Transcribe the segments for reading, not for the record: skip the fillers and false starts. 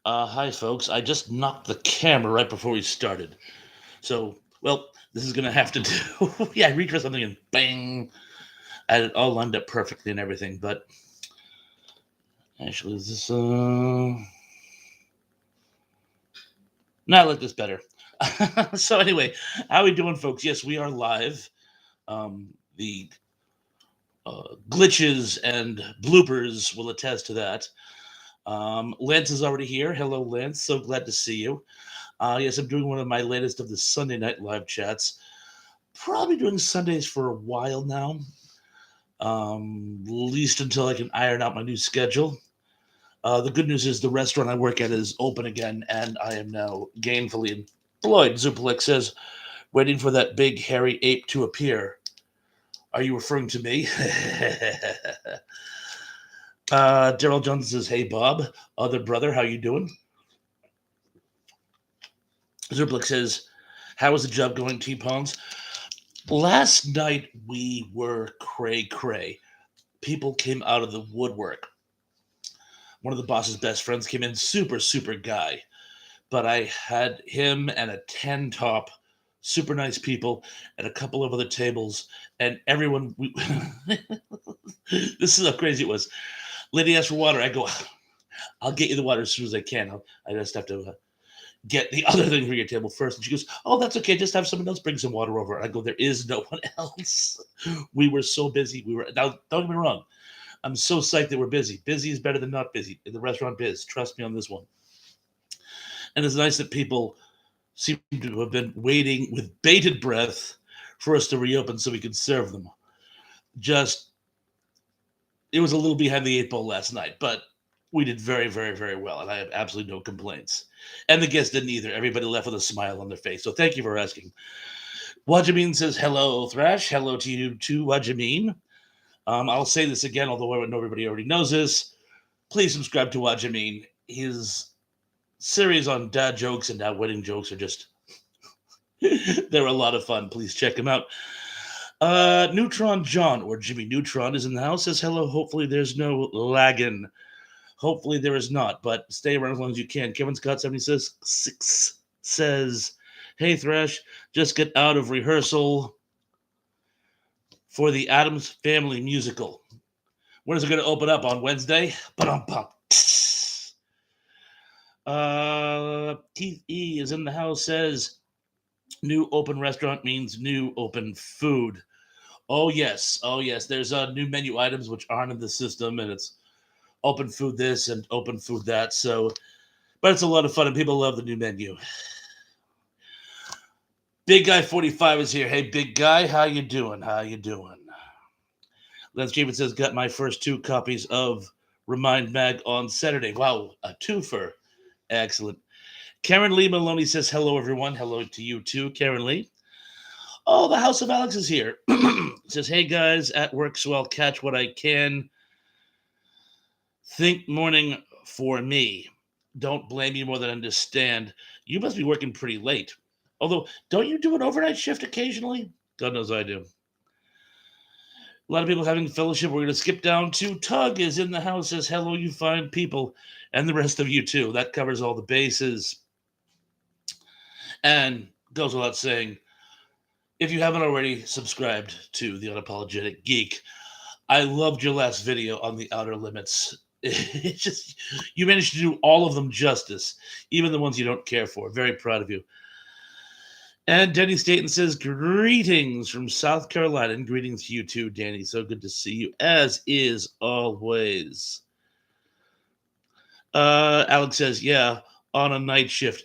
Hi, folks. I just knocked the camera right before we started. So, well, this is going to have to do. Yeah, I reached for something and bang. I had it all lined up perfectly and everything. But actually, is this. Now I like this better. So, anyway, how are we doing, folks? Yes, we are live. The glitches and bloopers will attest to that. Lance is already here. Hello, Lance. So glad to see you. Yes, I'm doing one of my latest of the Sunday night live chats. Probably doing Sundays for a while now, at least until I can iron out my new schedule. The good news is the restaurant I work at is open again, and I am now gainfully employed. Zuplex says, waiting for that big hairy ape to appear. Are you referring to me? Daryl Johnson says, hey, Bob, other brother, how you doing? Zuplex says, how is the job going, T-Pones? Last night we were cray cray. People came out of the woodwork. One of the boss's best friends came in, super guy. But I had him and a 10 top, super nice people, and a couple of other tables, and everyone. This is how crazy it was. Lady asked for water. I go, I'll get you the water as soon as I can. I just have to get the other thing for your table first. And she goes, oh, that's okay. Just have someone else bring some water over. I go, there is no one else. We were so busy. Now, don't get me wrong. I'm so psyched that we're busy. Busy is better than not busy in the restaurant biz. Trust me on this one. And it's nice that people seem to have been waiting with bated breath for us to reopen so we could serve them. Just, it was a little behind the eight ball last night, but we did very well, and I have absolutely no complaints. And the guests didn't either. Everybody left with a smile on their face. So thank you for asking. Wajamin says, hello, Thrash. Hello to you too, Wajamin. I'll say this again, although I know everybody already knows this. Please subscribe to Wajamin. His series on dad jokes and dad wedding jokes are just they're a lot of fun. Please check him out. Neutron John or Jimmy Neutron is in the house. Says hello. Hopefully there's no lagging. Hopefully there is not, but stay around as long as you can. Kevin Scott 76 says, "Hey Thrash, just get out of rehearsal for the Addams Family musical. When is it going to open up on Wednesday?" Keith E is in the house. Says, new open restaurant means new open food. Oh yes. There's new menu items which aren't in the system, and it's open food this and open food that. So, but it's a lot of fun, and people love the new menu. Big Guy 45 is here. Hey, Big Guy, how you doing? Lance Javen says, got my first two copies of Remind Mag on Saturday. Wow, a twofer. Excellent. Karen Lee Maloney says, hello, everyone. Hello to you too, Karen Lee. Oh, the House of Alex is here. Says, hey, guys, at work, so I'll catch what I can. Think morning for me. Don't blame you more than understand. You must be working pretty late. Although, don't you do an overnight shift occasionally? God knows I do. A lot of people having fellowship. We're going to skip down to Tug is in the house. Says, hello, you fine people. And the rest of you too. That covers all the bases. And goes without saying, if you haven't already subscribed to The Unapologetic Geek, I loved your last video on the Outer Limits. It's just, you managed to do all of them justice, even the ones you don't care for. Very proud of you. And Danny Staten says, greetings from South Carolina. And greetings to you too, Danny. So good to see you, as is always. Alex says, yeah, on a night shift.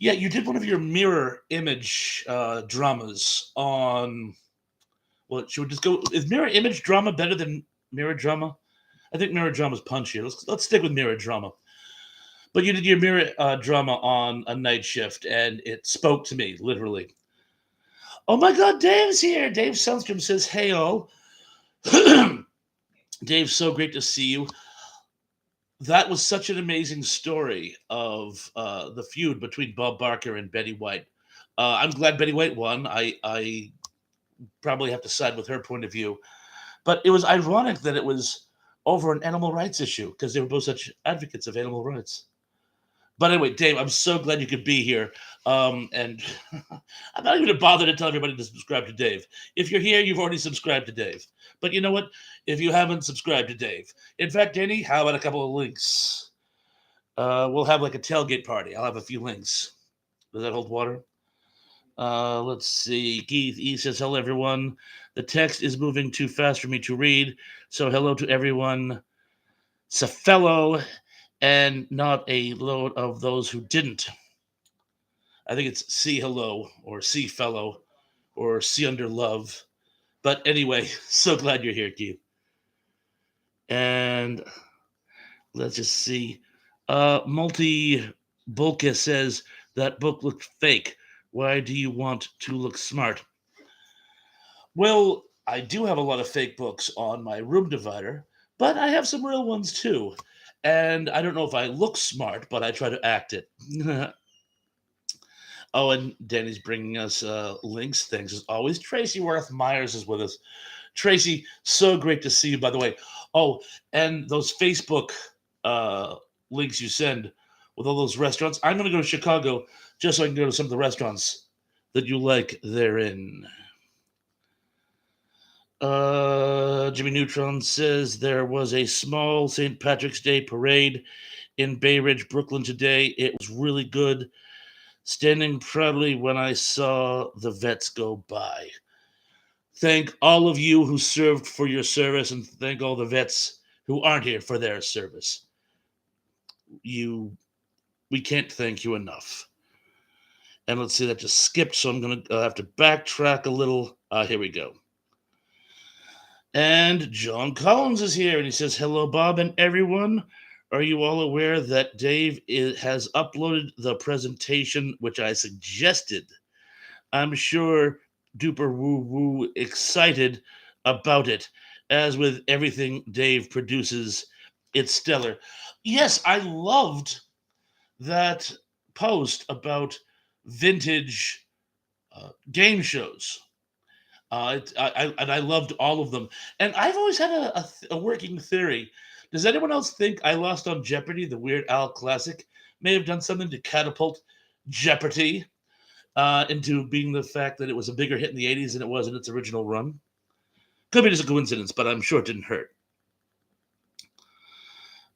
Yeah, you did one of your mirror image dramas on. Well, should we just go? Is mirror image drama better than mirror drama? I think mirror drama is punchier. Let's stick with mirror drama. But you did your mirror drama on a night shift, and it spoke to me literally. Oh my God, Dave's here. Dave Sundstrom says, "Hey all." Dave, so great to see you. That was such an amazing story of the feud between Bob Barker and Betty White. I'm glad Betty White won. I probably have to side with her point of view. But it was ironic that it was over an animal rights issue because they were both such advocates of animal rights. But anyway, Dave, I'm so glad you could be here. And I'm not even going to bother to tell everybody to subscribe to Dave. If you're here, you've already subscribed to Dave. But you know what? If you haven't subscribed to Dave, in fact, Danny, how about a couple of links? We'll have like a tailgate party. I'll have a few links. Does that hold water? Let's see. Keith E says, hello, everyone. The text is moving too fast for me to read. So, hello to everyone. It's a fellow and not a load of those who didn't. I think it's see hello or see fellow or see under love. But anyway, so glad you're here, Keith. And let's just see. Multi Bulka says that book looked fake. Why do you want to look smart? Well, I do have a lot of fake books on my room divider, but I have some real ones too. And I don't know if I look smart, but I try to act it. Oh, and Danny's bringing us links, things as always. Tracy Worth Myers is with us. Tracy, so great to see you, by the way. Oh, and those Facebook uh, links you send with all those restaurants. I'm going to go to Chicago just so I can go to some of the restaurants that you like therein. Jimmy Neutron says there was a small St. Patrick's Day parade in Bay Ridge, Brooklyn today. It was really good. Standing proudly when I saw the vets go by. Thank all of you who served for your service, and thank all the vets who aren't here for their service. We can't thank you enough. And let's see, that just skipped, so I'm going to have to backtrack a little. Here we go. And John Collins is here, and he says, hello, Bob and everyone. Are you all aware that Dave has uploaded the presentation which I suggested? I'm sure duper woo woo excited about it. As with everything Dave produces, it's stellar. Yes, I loved that post about vintage game shows. And I loved all of them. And I've always had a working theory. Does anyone else think I Lost on Jeopardy, the Weird Al classic, may have done something to catapult Jeopardy into being the fact that it was a bigger hit in the 80s than it was in its original run? Could be just a coincidence, but I'm sure it didn't hurt.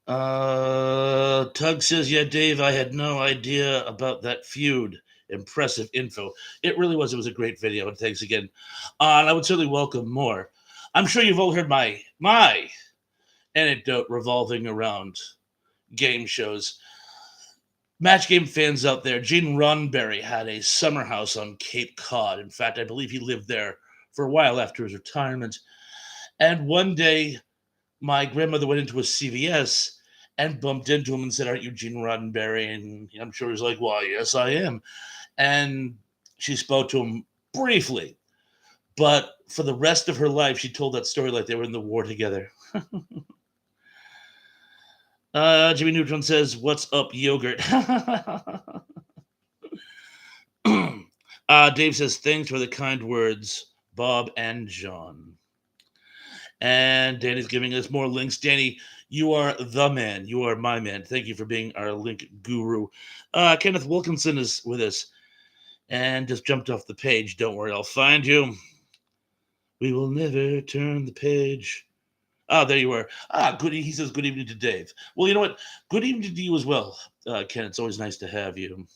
Tug says, yeah, Dave, I had no idea about that feud. Impressive info. It really was. It was a great video, and thanks again. And I would certainly welcome more. I'm sure you've all heard my anecdote revolving around game shows. Match game fans out there, Gene Roddenberry had a summer house on Cape Cod. In fact, I believe he lived there for a while after his retirement. And one day, my grandmother went into a CVS and bumped into him and said, aren't you Gene Roddenberry? And I'm sure he's like, well, yes, I am. And she spoke to him briefly. But for the rest of her life, she told that story like they were in the war together. Jimmy Neutron says, what's up, yogurt? Dave says, thanks for the kind words, Bob and John. And Danny's giving us more links. Danny, you are the man. You are my man. Thank you for being our link guru. Kenneth Wilkinson is with us and just jumped off the page. Don't worry, I'll find you. We will never turn the page. There you are. Good. He says, good evening to Dave. Well, you know what? Good evening to you as well, Ken. It's always nice to have you.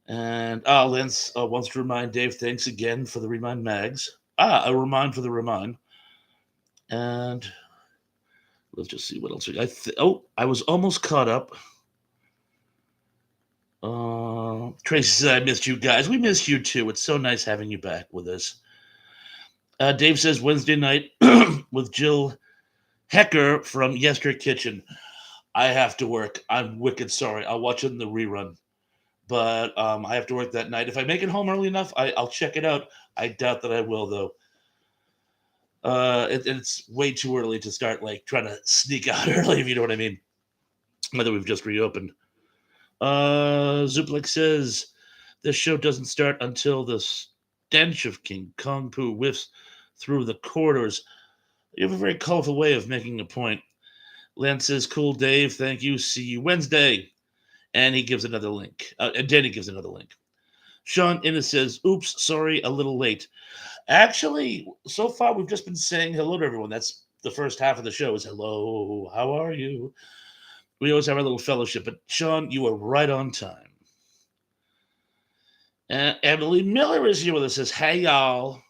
And Lance wants to remind Dave, thanks again for the Remind Mags. A remind for the remind. And let's just see what else we got. I was almost caught up. Tracy says, I missed you guys. We missed you too. It's so nice having you back with us. Dave says, Wednesday night with Jill Hecker from Yester Kitchen. I have to work. I'm wicked sorry. I'll watch it in the rerun. But I have to work that night. If I make it home early enough, I'll check it out. I doubt that I will, though. It's way too early to start like trying to sneak out early, if you know what I mean. Whether we've just reopened. Zuplik says this show doesn't start until the stench of King Kong poo whiffs through the corridors. You have a very colorful way of making a point. Lance says, cool, Dave. Thank you. See you Wednesday. And he gives another link. And Danny gives another link. Sean Innes says, oops, sorry, a little late. Actually, so far we've just been saying hello to everyone. That's the first half of the show is hello, how are you? We always have our little fellowship. But Sean, you are right on time. Emily Miller is here with us. Says, hey, y'all.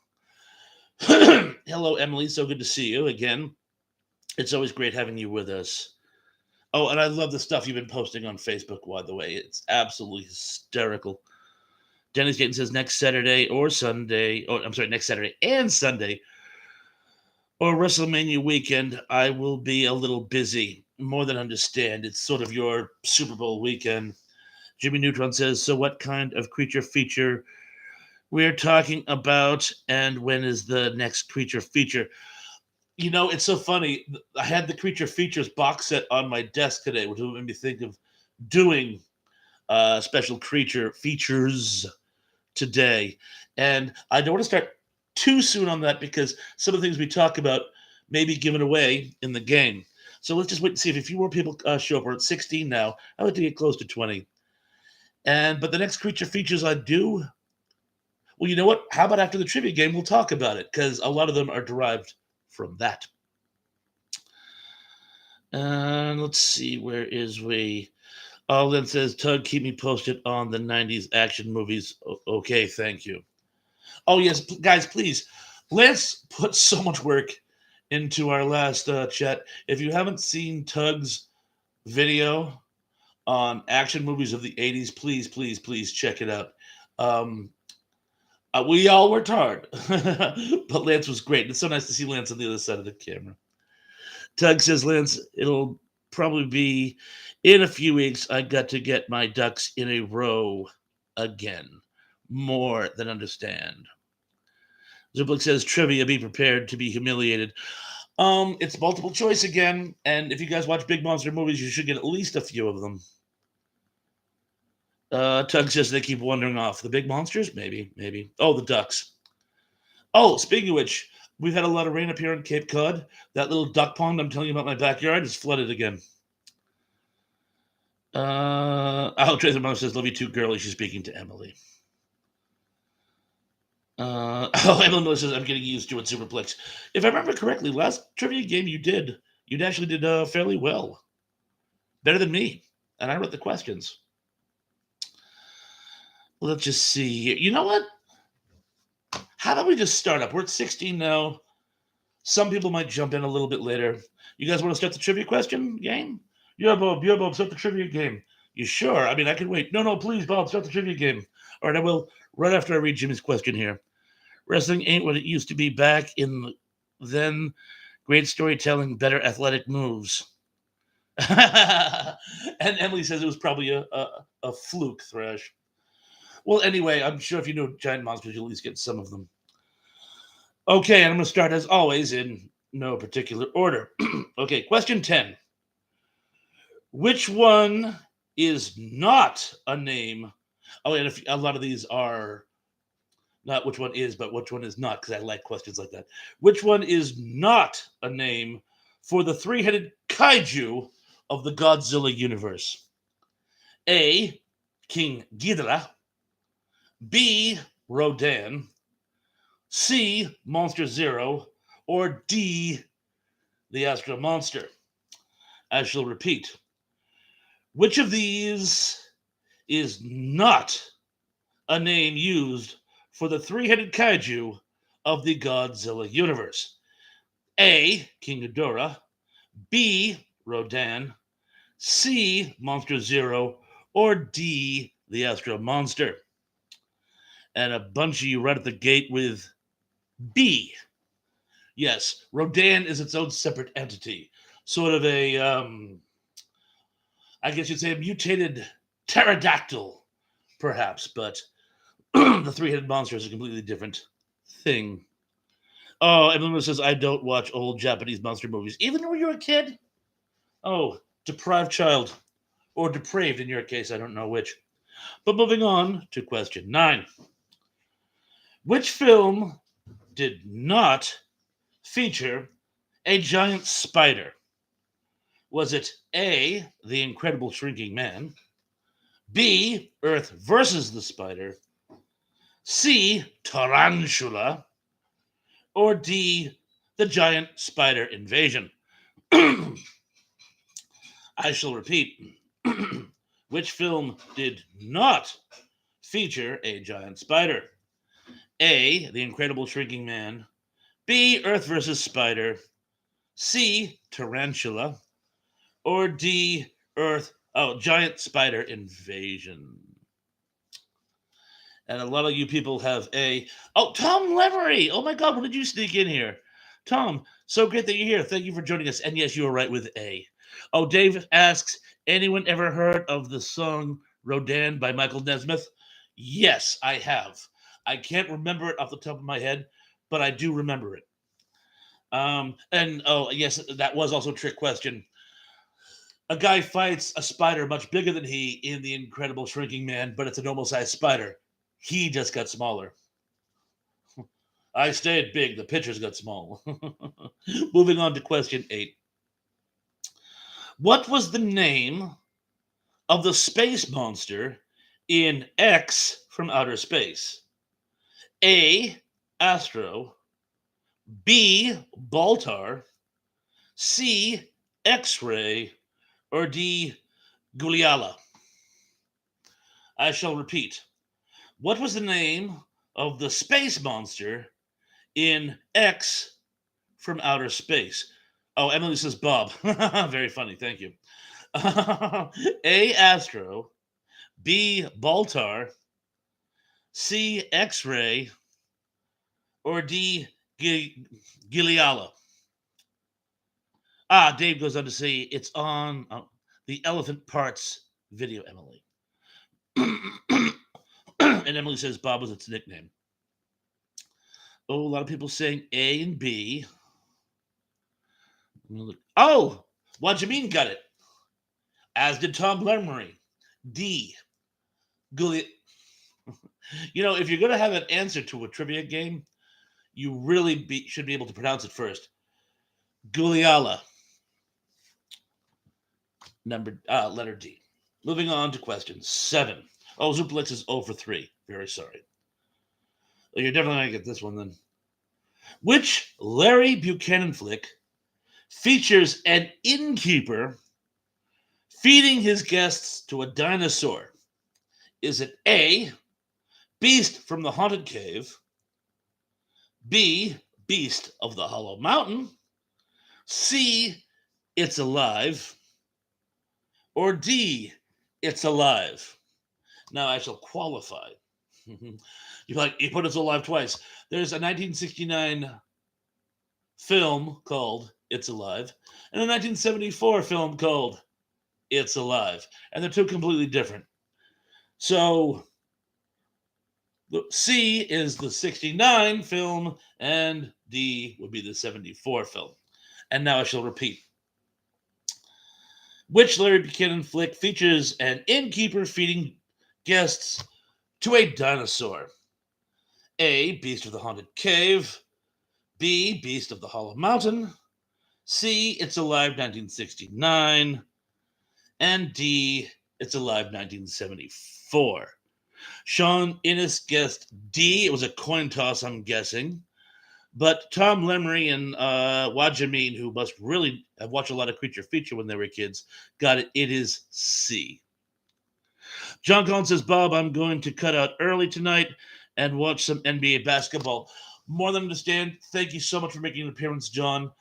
Hello, Emily. So good to see you again. It's always great having you with us. Oh, and I love the stuff you've been posting on Facebook, by the way. It's absolutely hysterical. Dennis Gaten says next Saturday or Sunday, or I'm sorry, next Saturday and Sunday, or WrestleMania weekend, I will be a little busy. More than understand. It's sort of your Super Bowl weekend. Jimmy Neutron says, so what kind of creature feature we're talking about, and when is the next creature feature? You know, it's so funny. I had the creature features box set on my desk today, which made me think of doing special creature features today. And I don't want to start too soon on that because some of the things we talk about may be given away in the game. So let's just wait and see if a few more people show up. We're at 16 now. I'd like to get close to 20. But the next creature features I do, well, you know what? How about after the trivia game, we'll talk about it because a lot of them are derived from that. And let's see, where is we? Oh, then says, Tug, keep me posted on the 90s action movies. Okay, thank you. Oh, yes, guys, please. Lance put so much work into our last chat. If you haven't seen Tug's video on action movies of the 80s, please, please, please check it out. We all worked hard, but Lance was great. It's so nice to see Lance on the other side of the camera. Tug says, Lance, it'll probably be in a few weeks. I got to get my ducks in a row again. More than understand. Zublik says, trivia, be prepared to be humiliated. It's multiple choice again, and if you guys watch big monster movies, you should get at least a few of them. Tug says they keep wandering off. The big monsters? Maybe. Oh, the ducks. Oh, speaking of which, we've had a lot of rain up here in Cape Cod. That little duck pond I'm telling you about my backyard is flooded again. Tracer Mom says, love you too, girlie. She's speaking to Emily. Emily Miller says, I'm getting used to it, Superplex. If I remember correctly, last trivia game you actually did fairly well. Better than me. And I wrote the questions. Let's just see here. You know what? How about we just start up? We're at 16 now. Some people might jump in a little bit later. You guys want to start the trivia question game? Yeah, Bob, start the trivia game. You sure? I mean, I can wait. No, please, Bob, start the trivia game. All right, I will right after I read Jimmy's question here. Wrestling ain't what it used to be back in then. Great storytelling, better athletic moves. And Emily says it was probably a fluke, Thrash. Well, anyway, I'm sure if you know giant monsters, you'll at least get some of them. Okay, and I'm going to start as always in no particular order. Okay, question 10. Which one is not a name? Oh, and a lot of these are not which one is, but which one is not, because I like questions like that. Which one is not a name for the three-headed kaiju of the Godzilla universe? A, King Ghidorah. B, Rodan. C, Monster Zero. Or D, the Astro Monster. I shall repeat. Which of these is not a name used for the three-headed kaiju of the Godzilla universe? A, King Ghidorah. B, Rodan. C, Monster Zero. Or D, the Astro Monster. And a bunch of you right at the gate with B. Yes, Rodan is its own separate entity. Sort of a, I guess you'd say a mutated pterodactyl, perhaps, but the three-headed monster is a completely different thing. Oh, everyone says, I don't watch old Japanese monster movies. Even when you were a kid? Oh, deprived child. Or depraved in your case, I don't know which. But moving on to question 9. Which film did not feature a giant spider? Was it A, The Incredible Shrinking Man, B. Earth versus the spider. C. Tarantula. Or D. The giant spider invasion. I shall repeat. Which film did not feature a giant spider? A. The Incredible Shrinking Man. B. Earth versus Spider. C. Tarantula. Or D. Giant Spider Invasion. And a lot of you people have A. Oh, Tom Levery! Oh my God, when did you sneak in here? Tom, so great that you're here. Thank you for joining us. And yes, you were right with A. Oh, Dave asks, anyone ever heard of the song Rodin by Michael Nesmith? Yes, I have. I can't remember it off the top of my head, but I do remember it. And oh, yes, that was also a trick question. A guy fights a spider much bigger than he in The Incredible Shrinking Man, but it's a normal sized spider. He just got smaller. I stayed big, the pictures got small. Moving on to question 8. What was the name of the space monster in X from Outer Space? A. Astro. B. Baltar. C. X ray. Or D. Guliala. I shall repeat. What was the name of the space monster in X from Outer Space? Oh, Emily says Bob. Very funny. Thank you. A. Astro. B. Baltar. C. X ray. Or D. Gileala. Dave goes on to say it's on the Elephant Parts video, Emily. And Emily says Bob was its nickname. Oh, a lot of people saying A and B. Oh, what do you mean got it? As did Tom Lermery. D. Gully. If you're going to have an answer to a trivia game, you really should be able to pronounce it first. Guliala. Letter D. Moving on to question 7. Oh, Zuplex is 0 for 3. Very sorry. Well, you're definitely going to get this one then. Which Larry Buchanan flick features an innkeeper feeding his guests to a dinosaur? Is it A. Beast from the Haunted Cave. B. Beast of the Hollow Mountain. C. It's Alive. Or D. It's Alive. Now I shall qualify. You put It's Alive twice. There's a 1969 film called It's Alive and a 1974 film called It's Alive. And they're two completely different. So C is the 69 film and D would be the 74 film. And now I shall repeat. Which Larry Buchanan flick features an innkeeper feeding guests to a dinosaur? A. Beast of the Haunted Cave. B. Beast of the Hollow Mountain. C. It's Alive 1969. And D. It's Alive 1974. Sean Innes guessed D. It was a coin toss, I'm guessing. But Tom Lemery and Wajamin, who must really have watched a lot of Creature Feature when they were kids, got it. It is C. John Collins says, Bob, I'm going to cut out early tonight and watch some NBA basketball. More than understand. Thank you so much for making an appearance, John.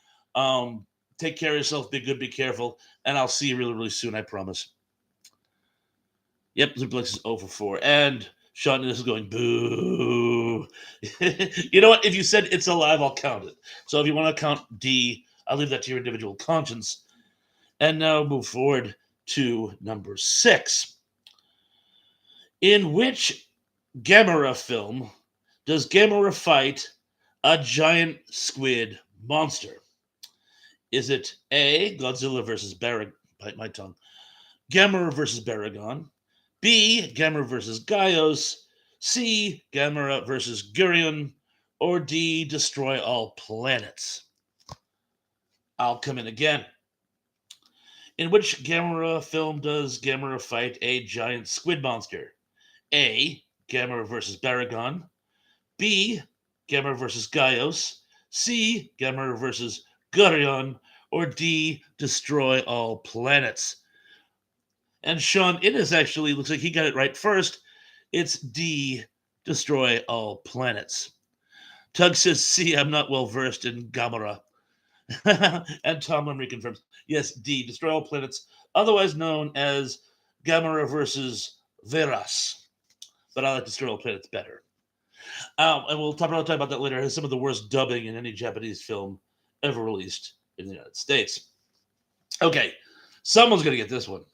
Take care of yourself. Be good. Be careful. And I'll see you really, really soon. I promise. Yep, Zuplex is 0 for 4. And Sean is going, boo. You know what? If you said It's Alive, I'll count it. So if you want to count D, I'll leave that to your individual conscience. And now move forward to number 6. In which Gamera film does Gamera fight a giant squid monster? Is it A, Godzilla versus Bite my tongue. Gamera versus Baragon. B, Gamera versus Gaios. C, Gamera versus Gurion. Or D, Destroy All Planets. I'll come in again. In which Gamera film does Gamera fight a giant squid monster? A. Gamera versus Baragon. B. Gamera versus Gaios. C. Gamera versus Gurion. Or D. Destroy all planets. And Sean, it is actually, looks like he got it right first. It's D. Destroy all planets. Tug says C. I'm not well versed in Gamera. And Tom Lemry confirms, yes, D. Destroy all planets, otherwise known as Gamera versus Veras. But I like Destroy all planets better. And we'll talk about that later. It has some of the worst dubbing in any Japanese film ever released in the United States. Okay, someone's going to get this one.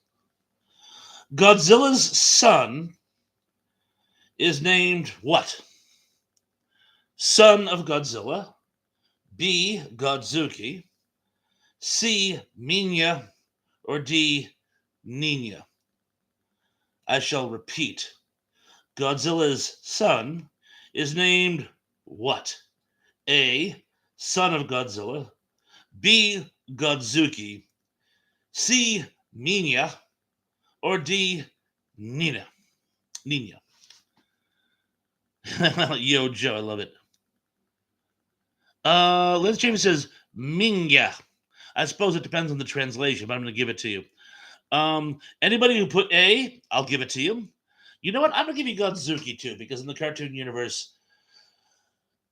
Godzilla's son is named what? Son of Godzilla. B. Godzuki. C. Minya. Or D. Nina. I shall repeat. Godzilla's son is named what? A. Son of Godzilla. B. Godzuki. C. Minya. Or D. Nina. Yo, Joe, I love it. Liz James says Minya. I suppose it depends on the translation, but I'm going to give it to you. Anybody who put A, I'll give it to you. You know what? I'm going to give you Godzuki too, because in the cartoon universe,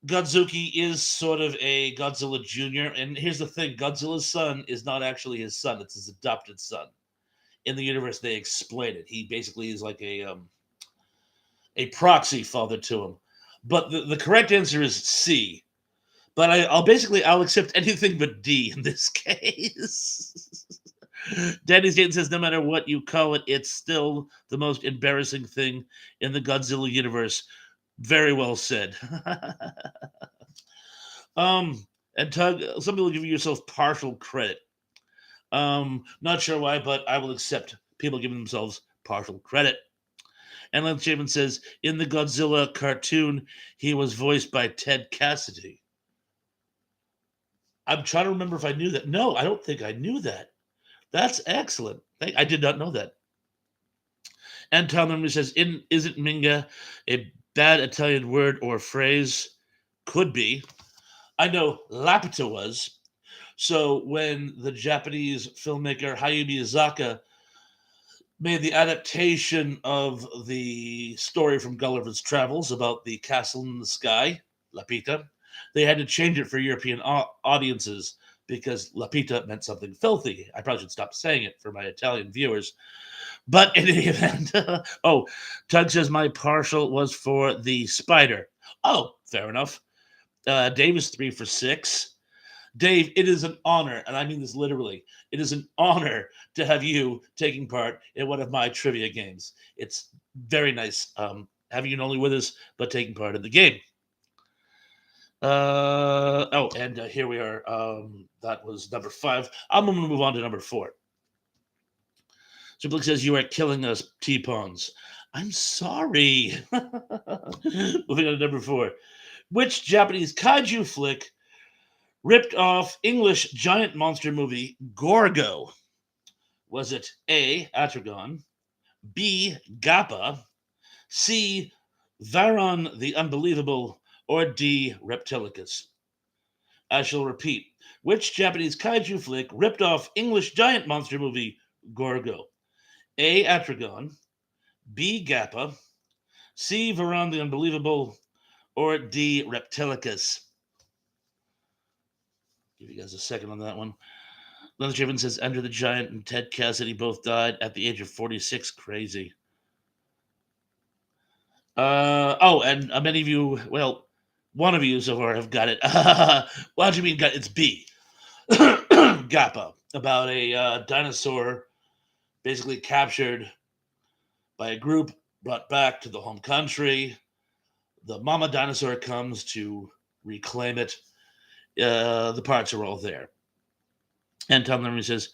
Godzuki is sort of a Godzilla Jr. And here's the thing, Godzilla's son is not actually his son, it's his adopted son. In the universe, they explain it. He basically is like a proxy father to him. But the correct answer is C. But I'll accept anything but D in this case. Danny Staten says, no matter what you call it, it's still the most embarrassing thing in the Godzilla universe. Very well said. And Tug, some people give yourself partial credit. Not sure why, but I will accept people giving themselves partial credit. And Lance Chapman says, in the Godzilla cartoon, he was voiced by Ted Cassidy. I'm trying to remember if I knew that. No, I don't think I knew that. That's excellent. I did not know that. And Tom Memory says, isn't Minga a bad Italian word or phrase? Could be. I know Lapita was. So when the Japanese filmmaker Hayao Miyazaki made the adaptation of the story from Gulliver's Travels about the castle in the sky, Lapita, they had to change it for European audiences because Lapita meant something filthy. I probably should stop saying it for my Italian viewers. But in any event, Tug says my partial was for the spider. Oh, fair enough. Dave is 3 for 6. Dave, it is an honor, and I mean this literally. It is an honor to have you taking part in one of my trivia games. It's very nice having you not only with us, but taking part in the game. And here we are. That was number 5. I'm going to move on to number 4. So Blake says, you are killing us, T-Pawns. I'm sorry. Moving on to number 4. Which Japanese kaiju flick ripped off English giant monster movie Gorgo? Was it A, Atragon, B, Gappa, C, Varon the Unbelievable, or D, Reptilicus? I shall repeat. Which Japanese kaiju flick ripped off English giant monster movie Gorgo? A, Atragon, B, Gappa, C, Varon the Unbelievable, or D, Reptilicus? Give you guys a second on that one. Leonard Chapman says Enter the Giant and Ted Cassidy both died at the age of 46. Crazy. And many of you, well, one of you so far have got it. What do you mean got it? It's B. Gappa, about a dinosaur basically captured by a group, brought back to the home country. The mama dinosaur comes to reclaim it. The parts are all there. And Tom Lemery says,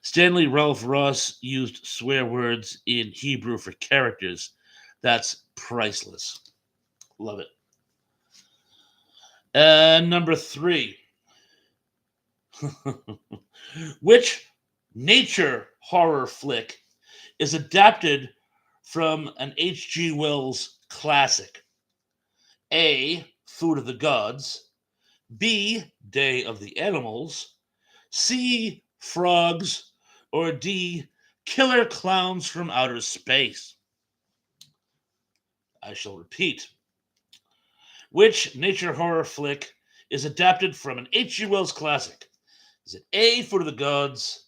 Stanley Ralph Ross used swear words in Hebrew for characters. That's priceless. Love it. Number 3. Which nature horror flick is adapted from an H.G. Wells classic? A. Food of the Gods. B. Day of the Animals. C. Frogs. Or D. Killer Clowns from Outer Space. I shall repeat. Which nature horror flick is adapted from an H.G. Wells classic? Is it A. Food of the Gods,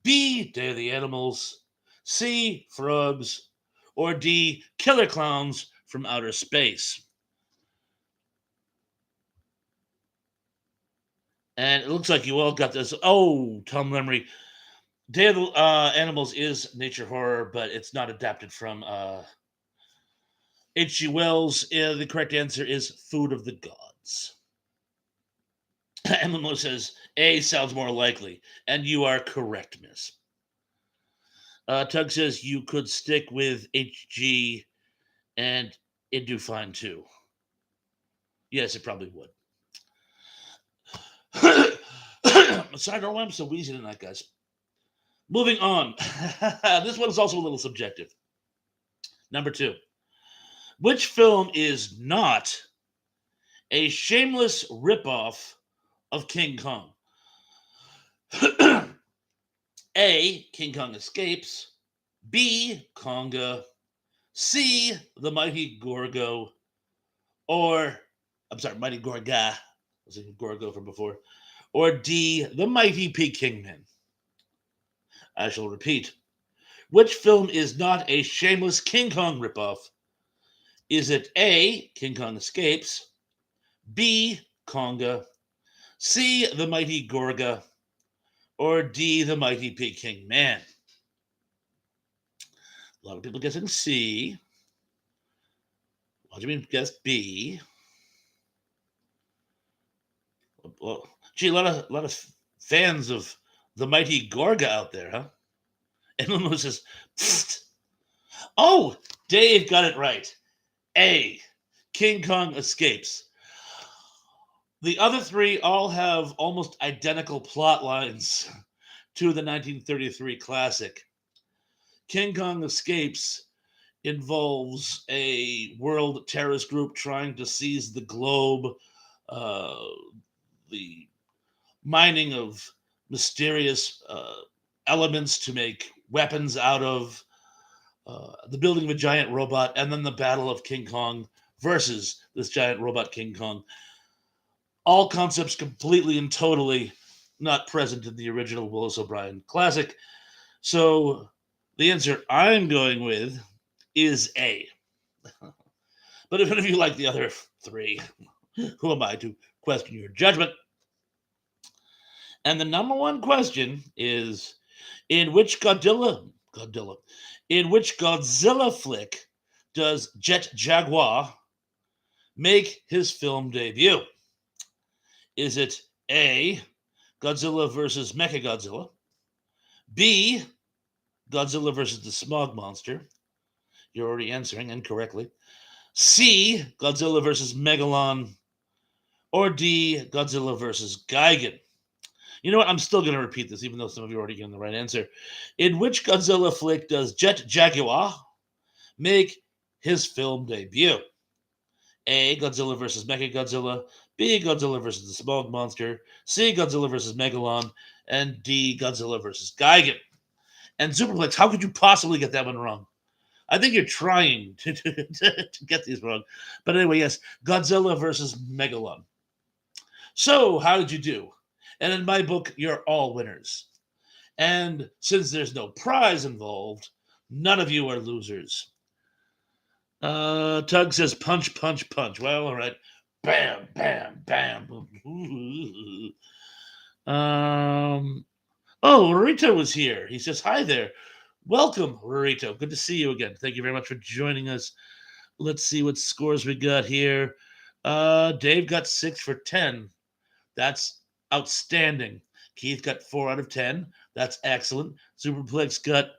B. Day of the Animals, C. Frogs, or D. Killer Clowns from Outer Space? And it looks like you all got this. Oh, Tom Lemery. Day of the Animals is nature horror, but it's not adapted from H.G. Wells. The correct answer is Food of the Gods. Emma says A sounds more likely, and you are correct, miss. Tug says you could stick with HG, and it'd do fine too. Yes, it probably would. Sorry, I don't know why I'm so wheezy tonight, guys. Moving on. This one is also a little subjective. Number 2. Which film is not a shameless ripoff of King Kong? A. King Kong Escapes. B. Konga. C. The Mighty Gorgo. Or, I'm sorry, Mighty Gorga. I was thinking Gorgo from before. Or D. The Mighty Peking Man. I shall repeat. Which film is not a shameless King Kong ripoff? Is it A. King Kong Escapes, B. Konga, C. The Mighty Gorga, or D. The Mighty Peking Man? A lot of people guessing C. What do you mean guess B? Well, gee, a lot of fans of The Mighty Gorga out there, huh? And Momo says, pfft. Oh, Dave got it right. A. King Kong Escapes. The other three all have almost identical plot lines to the 1933 classic. King Kong Escapes involves a world terrorist group trying to seize the globe, uh, the mining of mysterious elements to make weapons out of, the building of a giant robot, and then the battle of King Kong versus this giant robot King Kong. All concepts completely and totally not present in the original Willis O'Brien classic. So the answer I'm going with is A. But if any of you like the other three, who am I to question your judgment? And the number one question is, in which Godzilla flick does Jet Jaguar make his film debut? Is it A, Godzilla versus Mechagodzilla, B, Godzilla versus the Smog Monster? You're already answering incorrectly. C, Godzilla versus Megalon, or D, Godzilla versus Gigan? You know what? I'm still going to repeat this, even though some of you are already getting the right answer. In which Godzilla flick does Jet Jaguar make his film debut? A, Godzilla versus Mechagodzilla, B, Godzilla versus the Smog Monster, C, Godzilla versus Megalon, and D, Godzilla versus Gigan. And Superplex, how could you possibly get that one wrong? I think you're trying to get these wrong. But anyway, yes, Godzilla versus Megalon. So, how did you do? And in my book, you're all winners. And since there's no prize involved, none of you are losers. Tug says punch, punch, punch. Well, all right. Bam, bam, bam. Oh, Rorito was here. He says, hi there. Welcome, Rorito. Good to see you again. Thank you very much for joining us. Let's see what scores we got here. Dave got 6 for 10. That's outstanding. Keith got 4 out of 10. That's excellent. Superplex got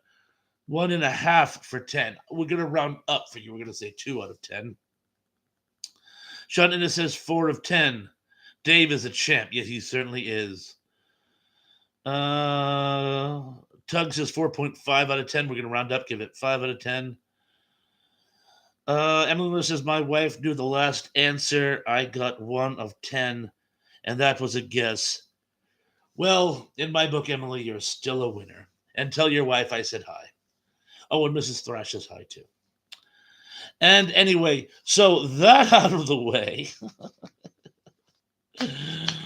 1.5 for 10. We're going to round up for you. We're going to say 2 out of 10. Sean Innes says 4 of 10. Dave is a champ. Yes, he certainly is. Uh, Tug says 4.5 out of 10. We're going to round up, give it 5 out of 10. Emily says, my wife knew the last answer. I got 1 of 10, and that was a guess. Well, in my book, Emily, you're still a winner. And tell your wife I said hi. Oh, and Mrs. Thrash says hi too. And anyway, so that out of the way.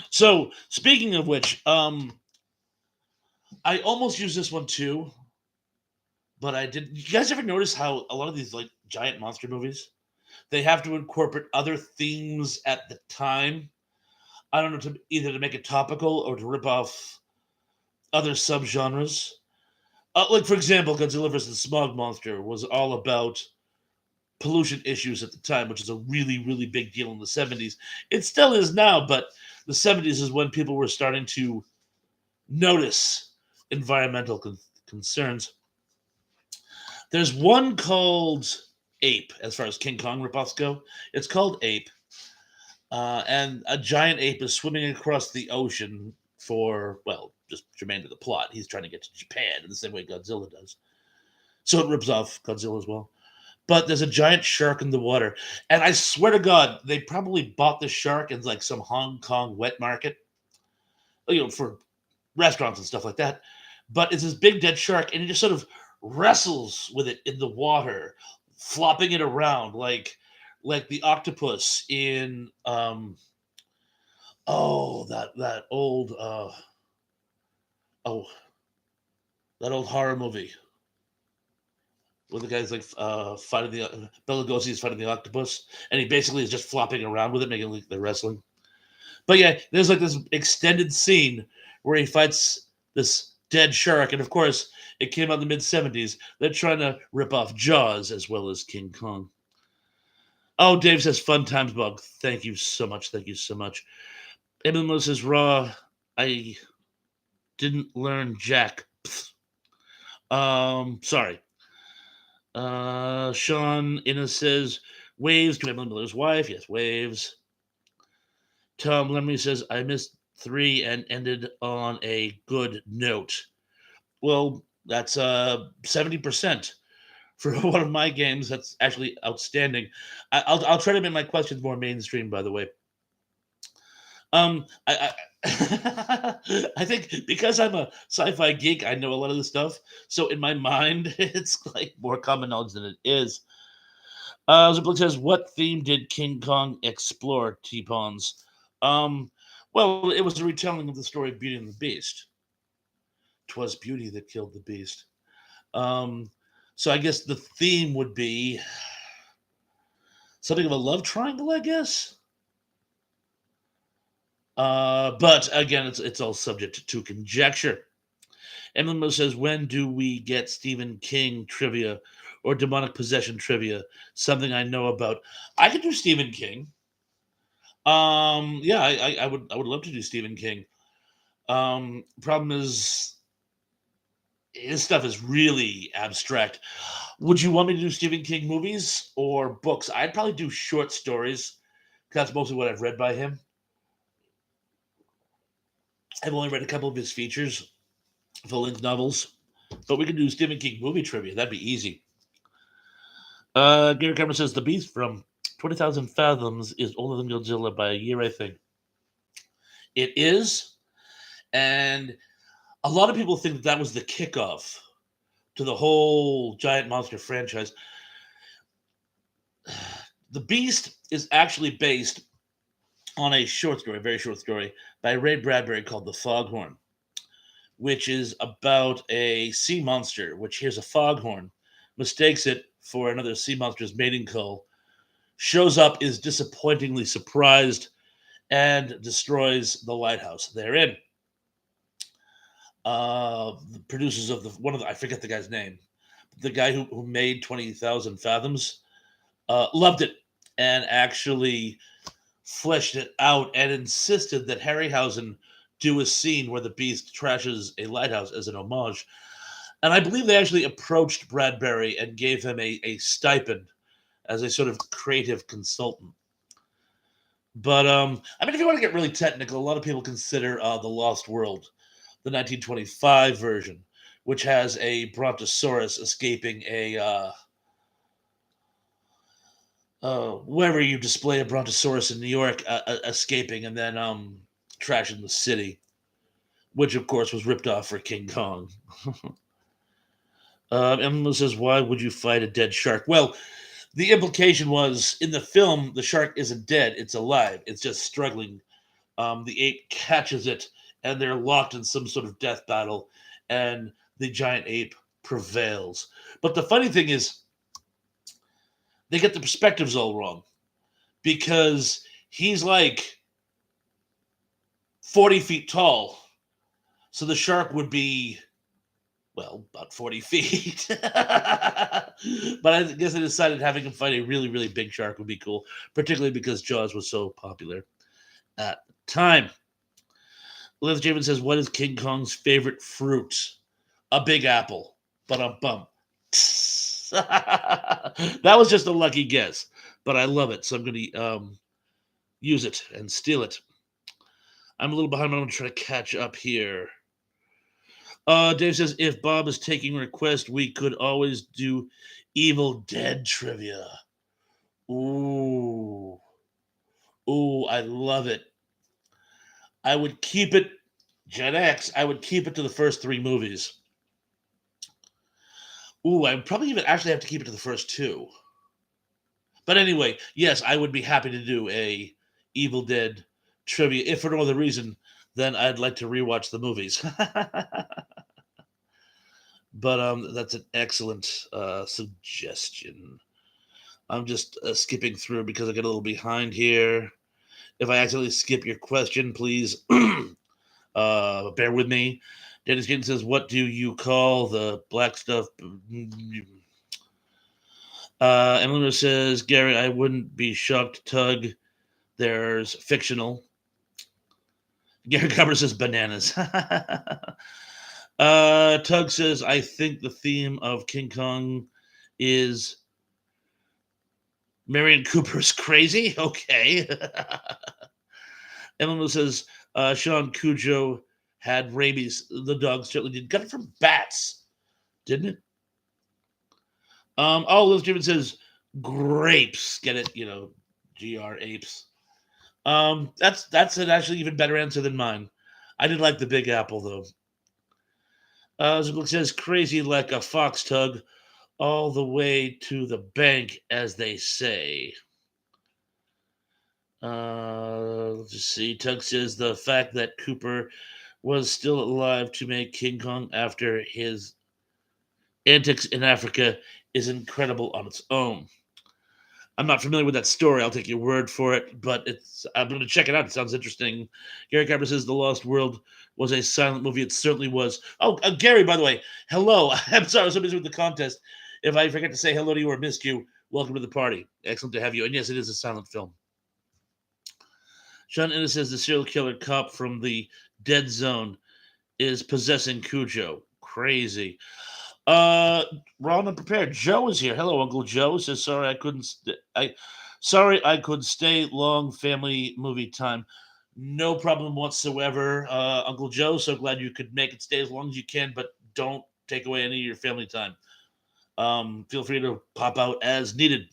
So speaking of which, I almost used this one too, but I didn't. You guys ever notice how a lot of these like giant monster movies, they have to incorporate other themes at the time? I don't know, to either to make it topical or to rip off other subgenres. Like for example, Godzilla vs. the Smog Monster was all about pollution issues at the time, which is a really, really big deal in the 70s. It still is now, but the 70s is when people were starting to notice environmental concerns. There's one called Ape, as far as King Kong ripoffs go. It's called Ape. And a giant ape is swimming across the ocean for, well, just germane to the plot. He's trying to get to Japan in the same way Godzilla does. So it rips off Godzilla as well. But there's a giant shark in the water. And I swear to God, they probably bought the shark in like some Hong Kong wet market, for restaurants and stuff like that. But it's this big dead shark, and he just sort of wrestles with it in the water, flopping it around like the octopus in that old oh that old horror movie where the guy's like fighting the Bela Lugosi is fighting the octopus, and he basically is just flopping around with it, making like they're wrestling. But yeah, there's like this extended scene where he fights this dead shark, and of course, it came out in the mid 70s. They're trying to rip off Jaws as well as King Kong. Oh, Dave says fun times, Bug. Thank you so much. Thank you so much. Emily says raw. I didn't learn Jack. Sorry. Sean Innes says waves to Emily Miller's wife. Yes, waves. Tom Lemley says I missed 3 and ended on a good note. Well, that's 70% for one of my games. That's actually outstanding. I'll try to make my questions more mainstream. By the way, I think because I'm a sci-fi geek, I know a lot of this stuff. So in my mind, it's like more common knowledge than it is. Ziplik says, "What theme did King Kong explore?" T-Pawns. Well, it was a retelling of the story of Beauty and the Beast. 'Twas beauty that killed the beast. Um, so I guess the theme would be something of a love triangle, I guess. But again, it's all subject to conjecture. Emily says, "When do we get Stephen King trivia or demonic possession trivia? Something I know about." I could do Stephen King. Yeah, I would love to do Stephen King. Problem is his stuff is really abstract. Would you want me to do Stephen King movies or books? I'd probably do short stories. That's mostly what I've read by him. I've only read a couple of his features, full-length novels, but we could do Stephen King movie trivia. That'd be easy. Gary Cameron says the Beast from 20,000 Fathoms is older than Godzilla by a year, I think. It is, and a lot of people think that was the kickoff to the whole giant monster franchise. The Beast is actually based on a short story, a very short story, by Ray Bradbury called The Foghorn, which is about a sea monster which hears a foghorn, mistakes it for another sea monster's mating call, shows up, is disappointingly surprised, and destroys the lighthouse therein. The producers of I forget the guy's name, the guy who made 20,000 Fathoms, loved it and actually fleshed it out and insisted that Harryhausen do a scene where the Beast trashes a lighthouse as an homage. And I believe they actually approached Bradbury and gave him a stipend as a sort of creative consultant. But I mean, if you want to get really technical, a lot of people consider The Lost World the 1925 version, which has a brontosaurus escaping wherever you display a brontosaurus in New York, escaping and then trashing the city, which of course was ripped off for King Kong. Emma says, "Why would you fight a dead shark?" Well, the implication was in the film the shark isn't dead; it's alive. It's just struggling. The ape catches it, and they're locked in some sort of death battle, and the giant ape prevails. But the funny thing is, they get the perspectives all wrong because he's like 40 feet tall. So the shark would be, well, about 40 feet. But I guess I decided having him fight a really, really big shark would be cool, particularly because Jaws was so popular at the time. Liz Jamin says, "What is King Kong's favorite fruit?" A big apple. But a bump. That was just a lucky guess, but I love it, so I'm going to use it and steal it. I'm a little behind, but I'm going to try to catch up here. Dave says, "If Bob is taking requests, we could always do Evil Dead trivia." Ooh. Ooh, I love it. I would keep it, Gen X, I would keep it to the first three movies. Ooh, I would probably even actually have to keep it to the first two. But anyway, yes, I would be happy to do a Evil Dead trivia, if for no other reason than I'd like to rewatch the movies. But that's an excellent suggestion. I'm just skipping through because I get a little behind here. If I accidentally skip your question, please bear with me. Dennis Gaten says, "What do you call the black stuff?" Emily says, "Gary, I wouldn't be shocked. Tug, there's fictional." Gary Copper says, "Bananas." Tug says, "I think the theme of King Kong is Marion Cooper's Crazy." Okay. Emily says, "Sean Cujo had rabies. The dog certainly did. Got it from bats, didn't it?" Liz Jimmy says, "Grapes." Get it? GR apes. That's an actually even better answer than mine. I did like the Big Apple though. Zubik says, "Crazy like a fox, Tug, all the way to the bank, as they say." Let's just see. Tug says, "The fact that Cooper was still alive to make King Kong after his antics in Africa is incredible on its own." I'm not familiar with that story. I'll take your word for it, but I'm going to check it out. It sounds interesting. Gary Carper says The Lost World was a silent movie. It certainly was. Oh, Gary, by the way, hello. I'm sorry, I was so busy with the contest. If I forget to say hello to you or missed you, welcome to the party. Excellent to have you. And yes, it is a silent film. Sean Ennis says the serial killer cop from the Dead Zone is possessing Cujo. Crazy. Ron unprepared. Joe is here. Hello, Uncle Joe. Says sorry I couldn't. Sorry I could stay long. Family movie time. No problem whatsoever, Uncle Joe. So glad you could make it stay as long as you can, but don't take away any of your family time. Feel free to pop out as needed.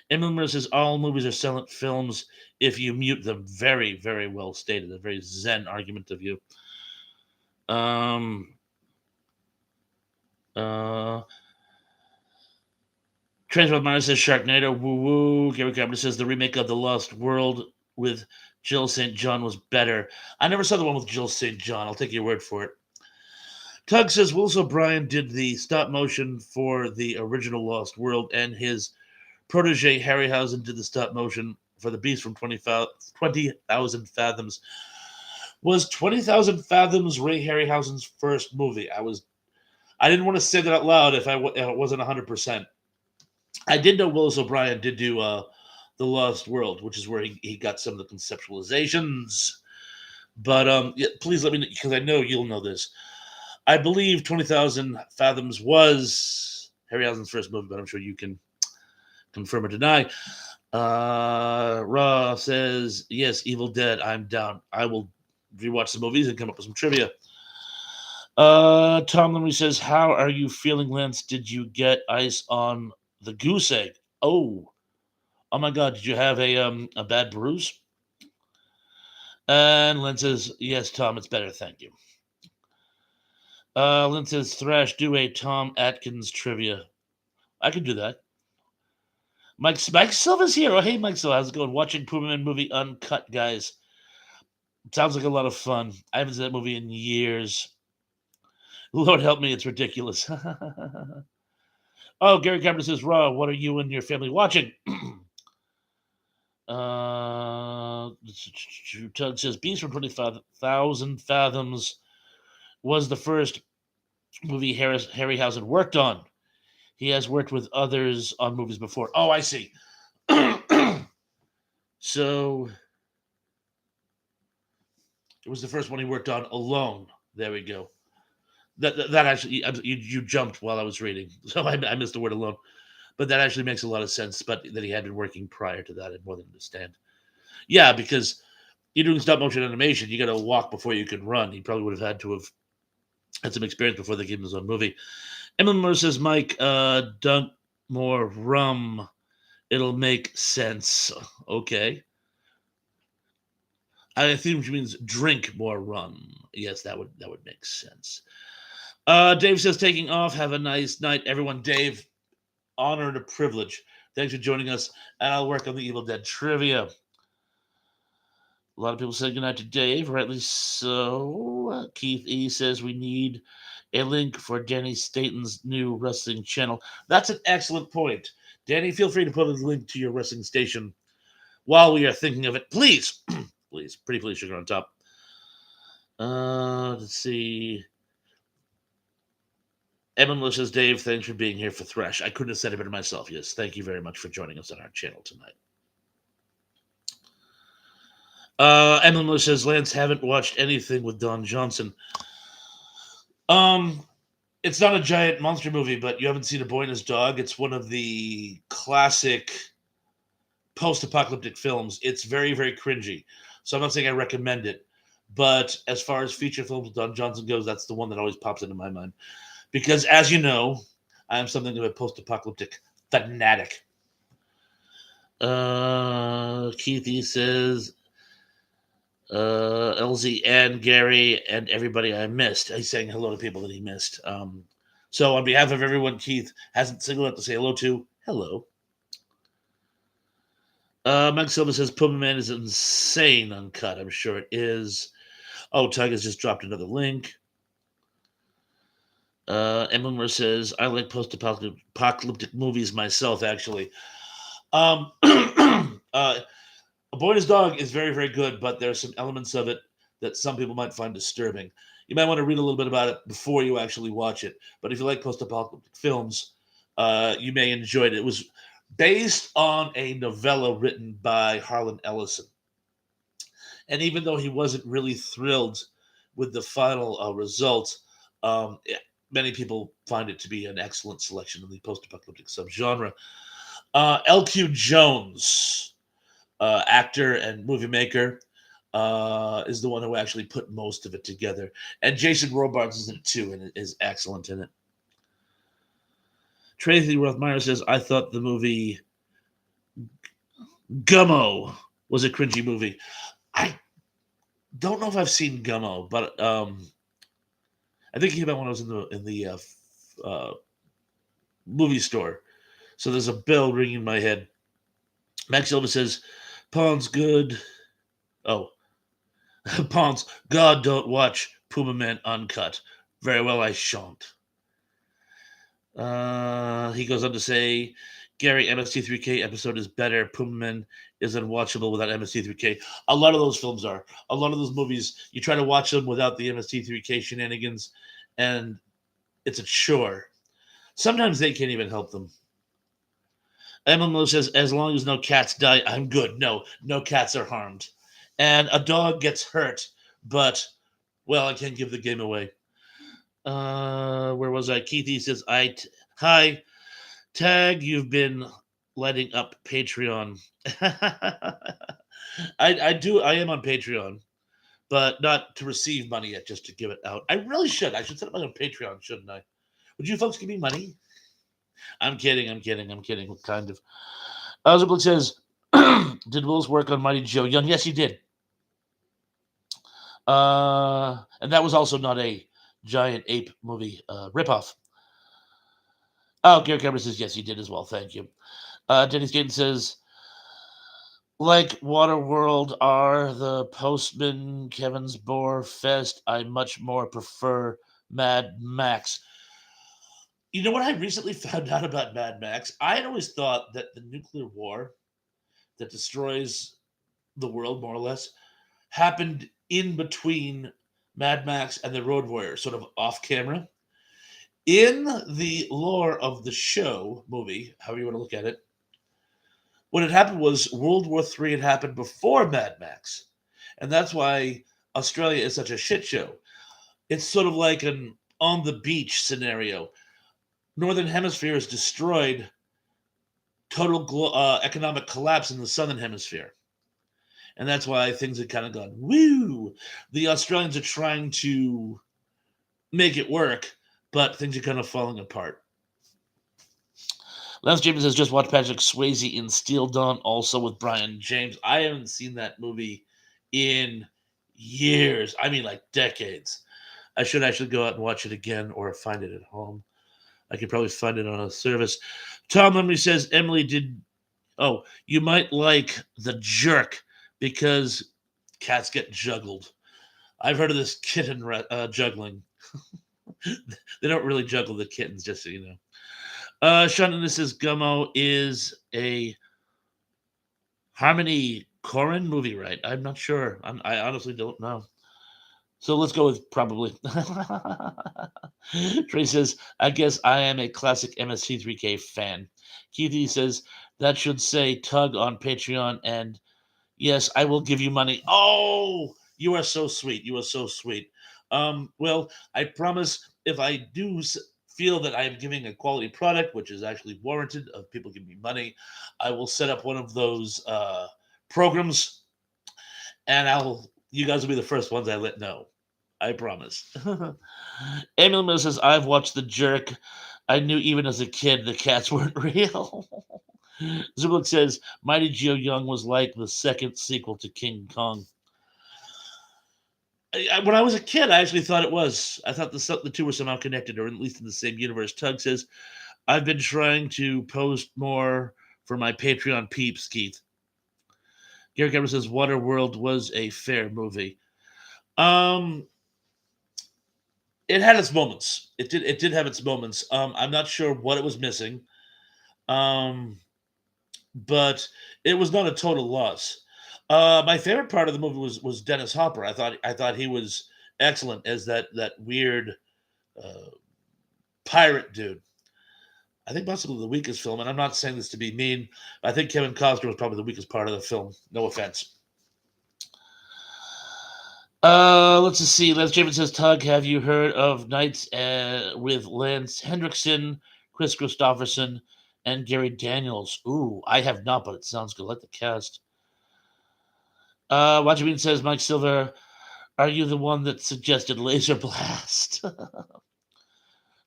Emily says all movies are silent films if you mute them. Very, very well stated. A very zen argument of you. Transworld Miner says Sharknado. Woo woo. Gary Carpenter says the remake of The Lost World with Jill St. John was better. I never saw the one with Jill St. John. I'll take your word for it. Tug says Willis O'Brien did the stop motion for the original Lost World, and his protege Harryhausen did the stop motion for the Beast from 20,000 Fathoms. Was 20,000 Fathoms Ray Harryhausen's first movie? I didn't want to say that out loud if it wasn't 100%. I did know Willis O'Brien did do The Lost World, which is where he got some of the conceptualizations. But yeah, please let me know, because I know you'll know this. I believe 20,000 Fathoms was Harryhausen's first movie, but I'm sure you can confirm or deny. Raw says, yes, Evil Dead, I'm down. I will rewatch the movies and come up with some trivia. Tom Lemmy says, "How are you feeling, Lance? Did you get ice on the goose egg? Oh, oh my God! Did you have a bad bruise?" And Lynn says, "Yes, Tom, it's better, thank you." Lynn says, "Thrash, do a Tom Atkins trivia." I can do that. Mike Silva's here. Oh, hey, Mike Silva, how's it going? Watching Puma Man movie Uncut, guys. Sounds like a lot of fun. I haven't seen that movie in years. Lord help me, it's ridiculous. Oh, Gary Carpenter says, "Raw, what are you and your family watching?" uh, Tug says, "Beast from 25,000 Fathoms was the first movie Harryhausen worked on. He has worked with others on movies before." Oh, I see. So it was the first one he worked on alone. There we go. That actually you jumped while I was reading, so I missed the word alone. But that actually makes a lot of sense. But that he had been working prior to that, I more than understand. Yeah, because you're doing stop motion animation, you got to walk before you can run. He probably would have had to have had some experience before they gave him his own movie. Emma Moore says, "Mike, dunk more rum. It'll make sense." Okay. I assume she means drink more rum. Yes, that would make sense. Dave says, "Taking off. Have a nice night, everyone." Dave, honor and a privilege. Thanks for joining us. And I'll work on the Evil Dead trivia. A lot of people say goodnight to Dave, rightly so. Keith E says we need a link for Danny Staton's new wrestling channel. That's an excellent point. Danny, feel free to put a link to your wrestling station while we are thinking of it. Please. Please. Pretty please, sugar on top. Let's see. Evan says, "Dave, thanks for being here for Thresh." I couldn't have said it better myself. Yes, thank you very much for joining us on our channel tonight. Emily says, "Lance, haven't watched anything with Don Johnson." Um, it's not a giant monster movie, but you haven't seen A Boy and His Dog. It's one of the classic post-apocalyptic films. It's very, very cringy. So I'm not saying I recommend it, but as far as feature films with Don Johnson goes, that's the one that always pops into my mind. Because as you know, I am something of a post-apocalyptic fanatic. Keithy says, LZ and Gary and everybody I missed. He's saying hello to people that he missed. So on behalf of everyone Keith hasn't singled out to say hello to, hello. Mike Silva says Puma Man is insane uncut. I'm sure it is. Oh, Tiger's just dropped another link. Emily says, "I like post-apocalyptic movies myself, actually." A Boy and His Dog is very, very good, but there are some elements of it that some people might find disturbing. You might want to read a little bit about it before you actually watch it. But if you like post-apocalyptic films, you may enjoy it. It was based on a novella written by Harlan Ellison. And even though he wasn't really thrilled with the final result, many people find it to be an excellent selection in the post-apocalyptic subgenre. L.Q. Jones, actor and movie maker, is the one who actually put most of it together. And Jason Robards is in it too, and is excellent in it. Tracy Rothmeyer says, "I thought the movie Gummo was a cringy movie." I don't know if I've seen Gummo, but I think he came out when I was in the movie store. So there's a bell ringing in my head. Max Silva says, "Pawn's good." Oh, Pawn's God, don't watch Puma Man uncut. Very well, I shan't. He goes on to say, "Gary, MST3K episode is better. Puma Man is unwatchable without MST3K." A lot of those films are. A lot of those movies, you try to watch them without the MST3K shenanigans, and it's a chore. Sometimes they can't even help them. MMO says, "As long as no cats die, I'm good." No, no cats are harmed. And a dog gets hurt, but, well, I can't give the game away. Where was I? Keithy says, Hi, Tag, you've been lighting up Patreon." I am on Patreon. but not to receive money yet, just to give it out. I really should. I should set up my own Patreon, shouldn't I? Would you folks give me money? I'm kidding. I'm kidding. I'm kidding. What kind of? Ozablik says, "Did Wills work on Mighty Joe Young?" Yes, he did. And that was also not a giant ape movie ripoff. Oh, Gary Cameron says yes, he did as well. Thank you. Dennis Gaten says, like Waterworld are the Postman, Kevin's Boar Fest, I much more prefer Mad Max. You know what I recently found out about Mad Max? I had always thought that the nuclear war that destroys the world, more or less, happened in between Mad Max and the Road Warrior, sort of off camera. In the lore of the show, movie, however you want to look at it, what had happened was World War III had happened before Mad Max. And that's why Australia is such a shit show. It's sort of like an on the beach scenario. Northern Hemisphere is destroyed, total economic collapse in the Southern Hemisphere. And that's why things have kind of gone, woo! The Australians are trying to make it work, but things are kind of falling apart. Lance James has just watched Patrick Swayze in Steel Dawn, also with Brian James. I haven't seen that movie in years. I mean, like decades. I should actually go out and watch it again or find it at home. I could probably find it on a service. Tom Lemley says, Emily did. Oh, you might like The Jerk because cats get juggled. I've heard of this kitten juggling. They don't really juggle the kittens, just so you know. Shannon says Gummo is a Harmony Korine movie, right? I'm not sure. I honestly don't know. So let's go with probably. Trey says, I guess I am a classic MST3K fan. Keithy says, that should say Tug on Patreon. And yes, I will give you money. Oh, you are so sweet. You are so sweet. Well, I promise if I do feel that I'm giving a quality product, which is actually warranted of people giving me money, I will set up one of those programs, and you guys will be the first ones I let know. I promise. Emil Mills says, I've watched The Jerk. I knew even as a kid the cats weren't real. Zublik says, Mighty Joe Young was like the second sequel to King Kong. When I was a kid, I actually thought it was. I thought the two were somehow connected, or at least in the same universe. Tug says, I've been trying to post more for my Patreon peeps, Keith. Gary Cameron says, Waterworld was a fair movie. It had its moments. It did have its moments. I'm not sure what it was missing. But it was not a total loss. My favorite part of the movie was Dennis Hopper. I thought he was excellent as that weird pirate dude. I think possibly the weakest film, and I'm not saying this to be mean. I think Kevin Costner was probably the weakest part of the film. No offense. Let's just see. Lance James says, Tug, have you heard of Nights with Lance Hendrickson, Chris Christopherson, and Gary Daniels? Ooh, I have not, but it sounds good. Like the cast. Watchamine says, Mike Silver, are you the one that suggested Laser Blast?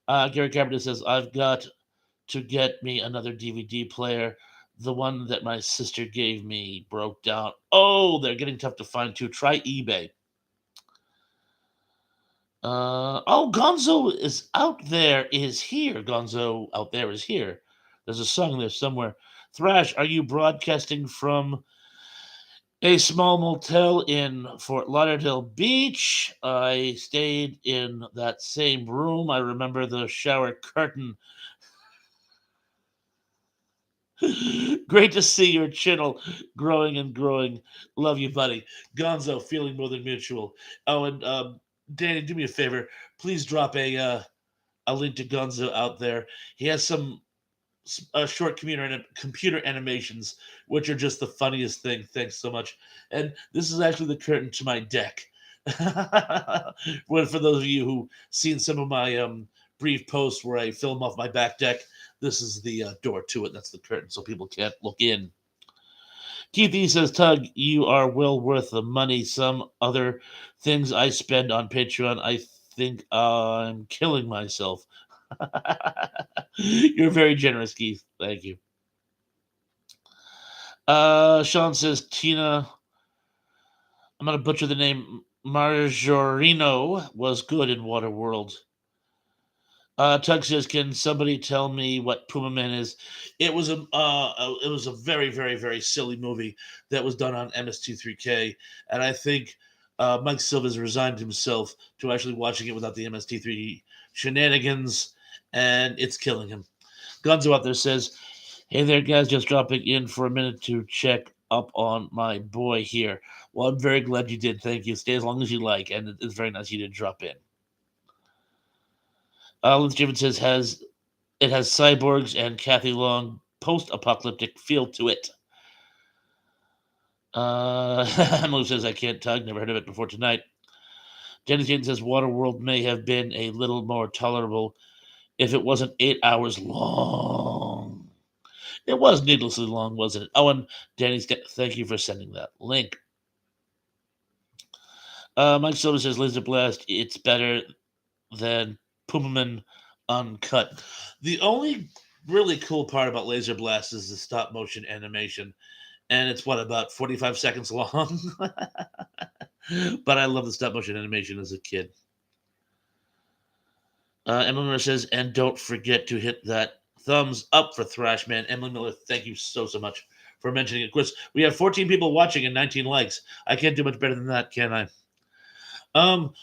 Gary Carpenter says, I've got to get me another DVD player. The one that my sister gave me broke down. Oh, they're getting tough to find too. Try eBay. Gonzo is out there is here. Gonzo out there is here. There's a song there somewhere. Thrash, are you broadcasting from a small motel in Fort Lauderdale Beach? I stayed in that same room. I remember the shower curtain. Great to see your channel growing and growing. Love you, buddy. Gonzo, feeling more than mutual. Oh, and Danny, do me a favor. Please drop a link to Gonzo out there. He has some short computer animations, which are just the funniest thing. Thanks so much. And this is actually the curtain to my deck. Well, for those of you who seen some of my brief posts where I film off my back deck, this is the door to it. That's the curtain, so people can't look in. Keith E says, Tug, you are well worth the money. Some other things I spend on Patreon, I think I'm killing myself. You're very generous, Keith. Thank you. Sean says, Tina, I'm going to butcher the name, Marjorino was good in Waterworld. Tug says, "Can somebody tell me what Puma Man is?" It was a very very very silly movie that was done on MST3K, and I think Mike Silva's resigned himself to actually watching it without the MST3 shenanigans, and it's killing him. Gonzo out there says, "Hey there, guys, just dropping in for a minute to check up on my boy here." Well, I'm very glad you did. Thank you. Stay as long as you like, and it's very nice you did drop in. Lynn Stevens says it has cyborgs and Kathy Long post-apocalyptic feel to it. Emily says I can't tug. Never heard of it before tonight. Jenny Jane says Waterworld may have been a little more tolerable if it wasn't 8 hours long. It was needlessly long, wasn't it? Oh, and Danny's thank you for sending that link. Mike Silva says Laser Blast. It's better than Pumaman Uncut. The only really cool part about Laser Blast is the stop motion animation, and it's what about 45 seconds long. But I love the stop motion animation as a kid. Emily Miller says, and don't forget to hit that thumbs up for Thrashman. Emily Miller, thank you so much for mentioning it. Of course, we have 14 people watching and 19 likes. I can't do much better than that, can I?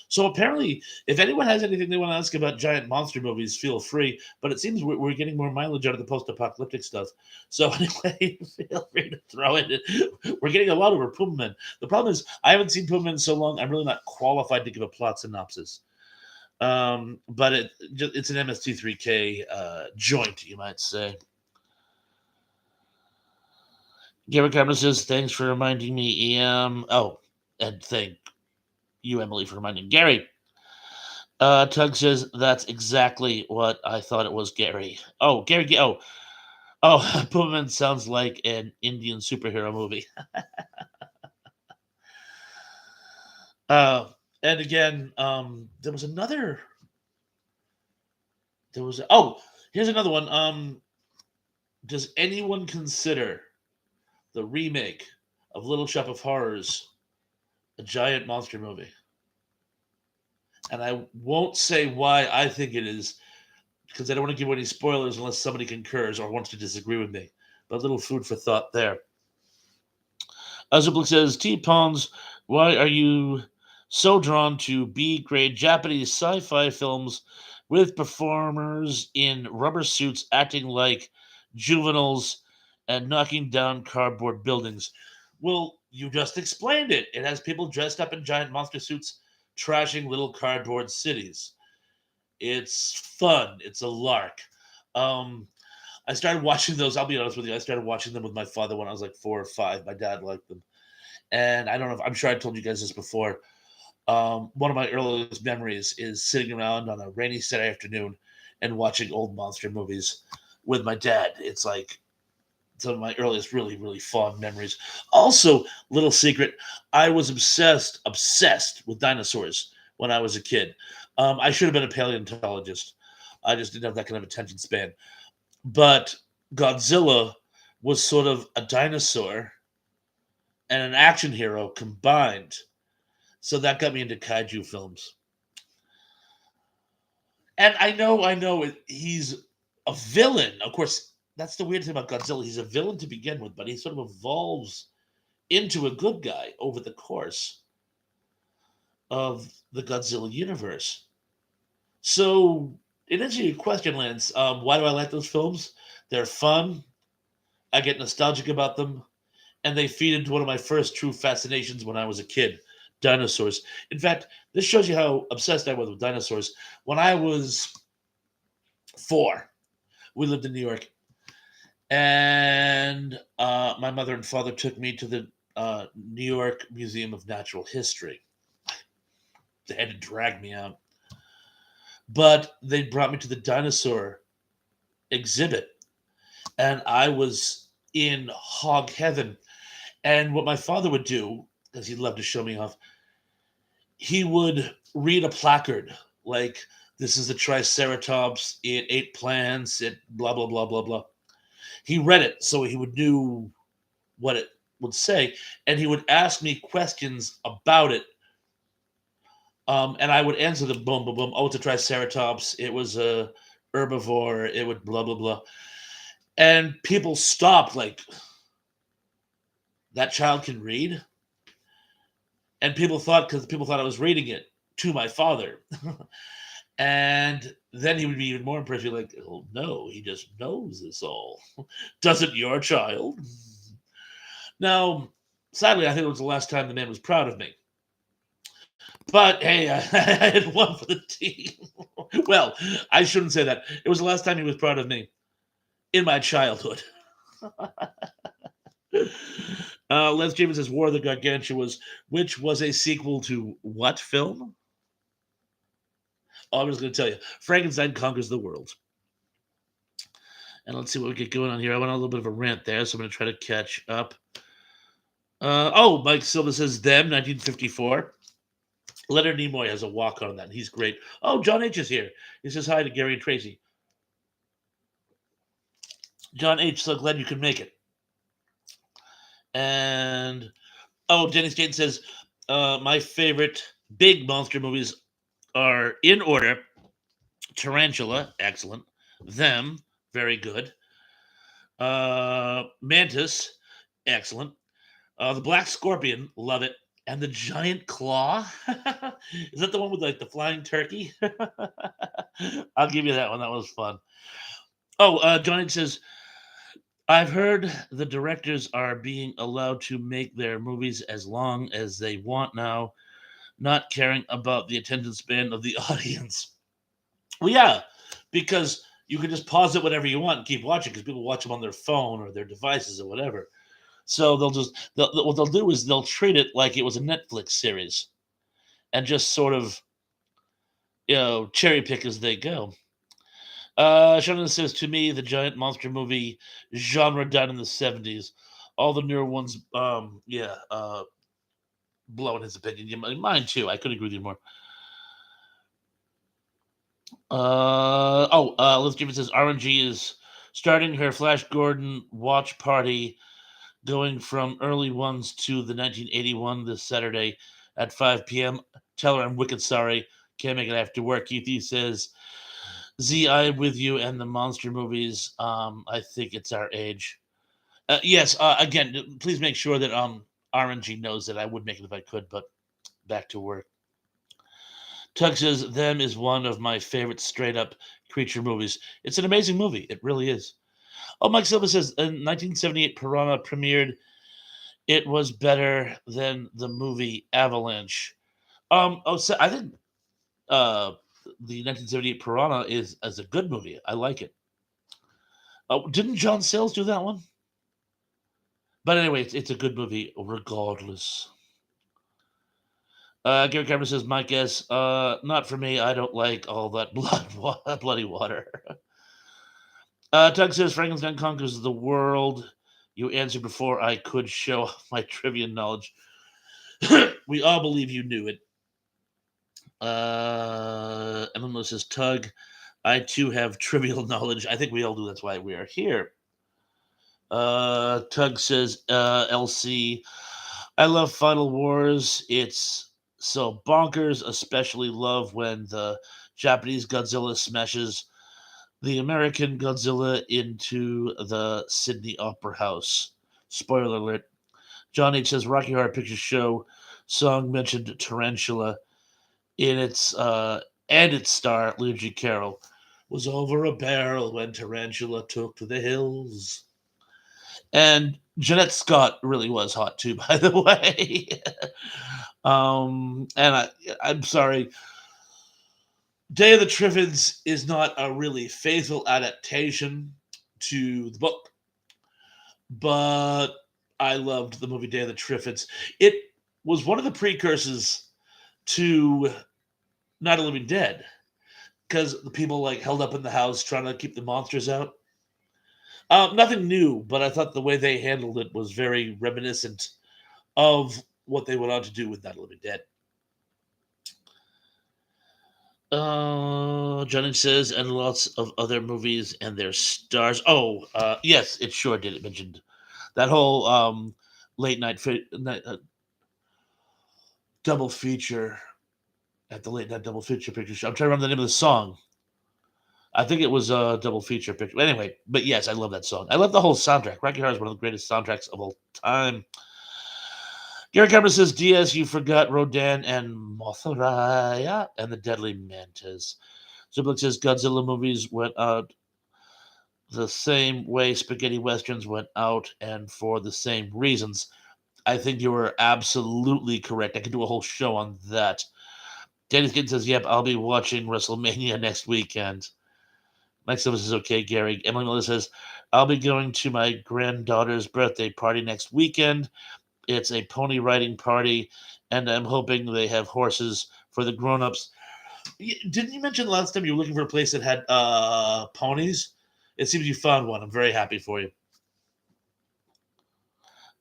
So apparently, if anyone has anything they want to ask about giant monster movies, feel free. But it seems we're getting more mileage out of the post-apocalyptic stuff. So anyway, feel free to throw it in. We're getting a lot over Puma Man. The problem is, I haven't seen Puma Man in so long, I'm really not qualified to give a plot synopsis. But it's an MST3K joint, you might say. Gary Cameron says, thanks for reminding me, EM. Oh, and thank you, Emily, for reminding Gary. Tug says that's exactly what I thought it was, Gary. Oh, Gary. Oh, Pullman sounds like an Indian superhero movie. uh, and again, there was another. There was here's another one. Does anyone consider the remake of Little Shop of Horrors a giant monster movie? And I won't say why I think it is, because I don't want to give any spoilers unless somebody concurs or wants to disagree with me. But a little food for thought there. Azublik says, T-Pawns, why are you so drawn to B-grade Japanese sci-fi films with performers in rubber suits acting like juveniles and knocking down cardboard buildings? Well, you just explained it. It has people dressed up in giant monster suits trashing little cardboard cities. It's fun. It's a lark. I started watching those. I'll be honest with you. I started watching them with my father when I was like 4 or 5. My dad liked them, and I don't know if I'm sure I told you guys this before. One of my earliest memories is sitting around on a rainy Saturday afternoon and watching old monster movies with my dad. It's like some of my earliest really really fond memories. Also, little secret, I was obsessed with dinosaurs when I was a kid. I should have been a paleontologist. I just didn't have that kind of attention span. But Godzilla was sort of a dinosaur and an action hero combined. So that got me into kaiju films. And I know he's a villain. Of course, that's the weird thing about Godzilla. He's a villain to begin with, but he sort of evolves into a good guy over the course of the Godzilla universe. So, in answer to your question, Lance, why do I like those films? They're fun. I get nostalgic about them, and they feed into one of my first true fascinations when I was a kid: dinosaurs. In fact, this shows you how obsessed I was with dinosaurs. When I was 4, we lived in New York, and my mother and father took me to the New York Museum of Natural History. They had to drag me out, but they brought me to the dinosaur exhibit, and I was in hog heaven. And what my father would do, because he'd love to show me off, he would read a placard like, "This is the Triceratops. It ate plants. It blah blah blah blah blah." He read it so he would knew what it would say, and he would ask me questions about it. And I would answer them, boom, boom, boom. Oh, it's a Triceratops. It was a herbivore. It would blah blah blah. And people stopped like, that child can read, and people thought I was reading it to my father. And then he would be even more impressed. Be like, "Oh no, he just knows this all. Doesn't your child?" Now, sadly, I think it was the last time the man was proud of me. But hey, I had one for the team. Well, I shouldn't say that. It was the last time he was proud of me in my childhood. Les James says War of the Gargantuas, which was a sequel to what film? Oh, I'm just going to tell you Frankenstein Conquers the World. And let's see what we get going on here. I went on a little bit of a rant there, so I'm going to try to catch up. Mike Silva says Them, 1954. Leonard Nimoy has a walk on that, and he's great. Oh, John H. is here. He says hi to Gary and Tracy. John H., so glad you could make it. And, Jenny Staten says, my favorite big monster movies are in order: Tarantula, excellent. Them, very good. Mantis, excellent. The Black Scorpion, love it. And the Giant Claw, is that the one with like the flying turkey? I'll give you that one. That was fun. Johnny says, I've heard the directors are being allowed to make their movies as long as they want now, not caring about the attention span of the audience. Well, yeah, because you can just pause it whenever you want and keep watching, because people watch them on their phone or their devices or whatever. So what they'll do is they'll treat it like it was a Netflix series and just sort of, cherry pick as they go. Shannon says, to me, the giant monster movie genre died in the 70s. All the newer ones, blowing his opinion. Mine too. I couldn't agree with you more. Liz Gibbons says RNG is starting her Flash Gordon watch party, going from early ones to the 1981 this Saturday at 5 p.m. Tell her I'm wicked sorry. Can't make it after work. Keithy says, Z, I'm with you and the monster movies. I think it's our age. Yes, again, please make sure that RNG knows that I would make it if I could, but back to work. Tug says, Them is one of my favorite straight up creature movies. It's an amazing movie. It really is. Oh, Mike Silva says, in 1978, Piranha premiered. It was better than the movie Avalanche. So I think the 1978 Piranha is a good movie. I like it. Didn't John Sayles do that one? But anyway, it's a good movie regardless. Gary Cameron says, my guess, not for me. I don't like all that bloody water. Doug says, Frankenstein conquers the world. You answered before I could show my trivia knowledge. We all believe you knew it. Emma says, Tug, I too have trivial knowledge. I think we all do. That's why we are here. Tug says, LC, I love Final Wars. It's so bonkers, especially love when the Japanese Godzilla smashes the American Godzilla into the Sydney Opera House. Spoiler alert. John H. says Rocky Horror Picture Show song mentioned Tarantula in its and its star, Luigi Carroll, was over a barrel when Tarantula took to the hills. And Jeanette Scott really was hot too, by the way. I'm sorry. Day of the Triffids is not a really faithful adaptation to the book, but I loved the movie Day of the Triffids. It was one of the precursors to Night of the Living Dead, because the people like held up in the house trying to keep the monsters out. Nothing new, but I thought the way they handled it was very reminiscent of what they went on to do with Night of the Living Dead. Johnny says, and lots of other movies and their stars. Oh, yes, it sure did. It mentioned that whole late night double feature at the late night double feature picture show. I'm trying to remember the name of the song. I think it was a double feature picture. Anyway, but yes, I love that song. I love the whole soundtrack. Rocky Horror is one of the greatest soundtracks of all time. Gary Cameron says, Diaz, you forgot Rodan and Mothra and the Deadly Mantis. Zublik says, Godzilla movies went out the same way spaghetti westerns went out and for the same reasons. I think you were absolutely correct. I could do a whole show on that. Danny Skin says, yep, I'll be watching WrestleMania next weekend. Mike Silva says, okay, Gary. Emily Miller says, I'll be going to my granddaughter's birthday party next weekend. It's a pony riding party, and I'm hoping they have horses for the grown-ups. Didn't you mention last time you were looking for a place that had ponies? It seems you found one. I'm very happy for you.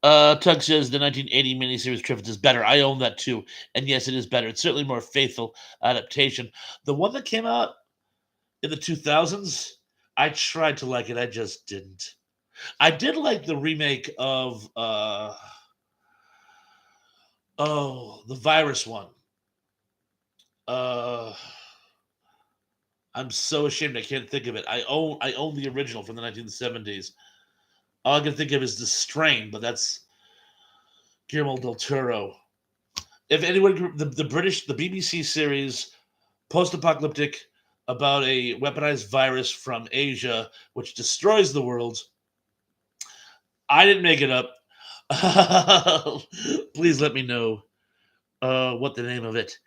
Tug says the 1980 miniseries Triffids is better. I own that too. And yes, it is better. It's certainly more faithful adaptation. The one that came out in the 2000s, I tried to like it. I just didn't. I did like the remake of the virus one. I'm so ashamed I can't think of it. I own the original from the 1970s. All I can think of is The Strain, but that's Guillermo del Toro. If anyone, the BBC series, post-apocalyptic, about a weaponized virus from Asia which destroys the world. I didn't make it up. Please let me know what the name of it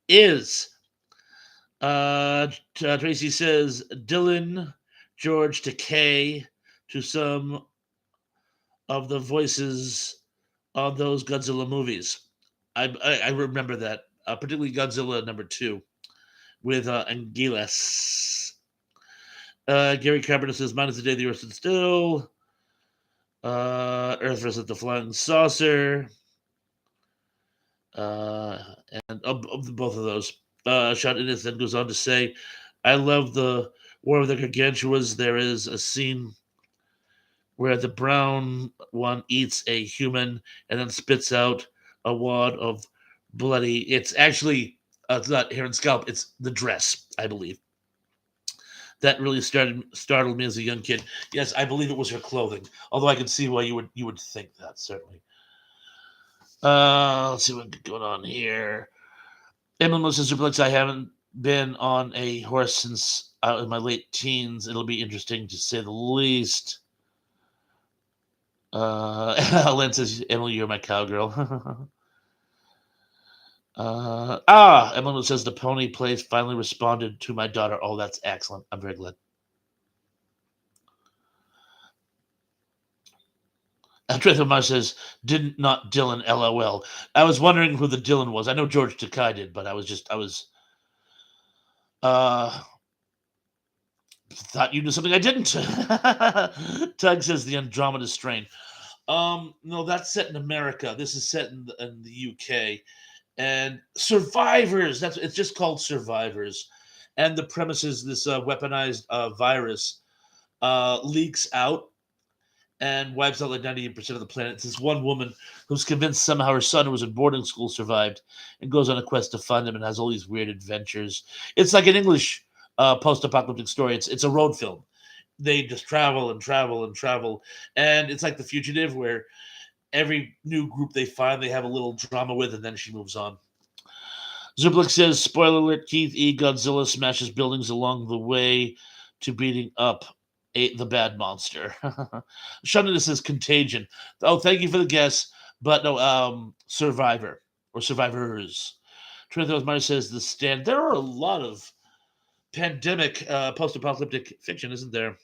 is. Tracy says Dylan, George Takei to some of the voices of those Godzilla movies. I remember that, particularly Godzilla #2 with Anguillas. Gary Carpenter says, "Mine is the day the Earth stood still." Earth versus the Flying Saucer. And of both of those. Sean Innes then goes on to say, I love the War of the Gargantuas. There is a scene where the brown one eats a human and then spits out a wad of bloody. It's actually it's not hair and scalp. It's the dress, I believe. That really startled me as a young kid. Yes, I believe it was her clothing. Although I can see why you would think that, certainly. Let's see what's going on here. Emily says, Superlex, I haven't been on a horse since in my late teens. It'll be interesting to say the least. Len says, Emily, you're my cowgirl. Emily says, the pony place finally responded to my daughter. Oh, that's excellent. I'm very glad. Andrea says, did not Dylan, LOL. I was wondering who the Dylan was. I know George Takei did, but I was thought you knew something I didn't. Tug says the Andromeda Strain. No, that's set in America. This is set in the UK. And Survivors, it's just called Survivors. And the premise is this weaponized virus leaks out and wipes out like 98% of the planet. It's this one woman who's convinced somehow her son, who was in boarding school, survived and goes on a quest to find him and has all these weird adventures. It's like an English post-apocalyptic story. It's a road film. They just travel and travel and travel. And it's like The Fugitive, where every new group they find, they have a little drama with, and then she moves on. Zublik says, spoiler alert, Keith E. Godzilla smashes buildings along the way to beating up the bad monster. Shannon says Contagion. Oh, thank you for the guess. But no, Survivor or Survivors. Trinithos Myers says The Stand. There are a lot of pandemic post-apocalyptic fiction, isn't there?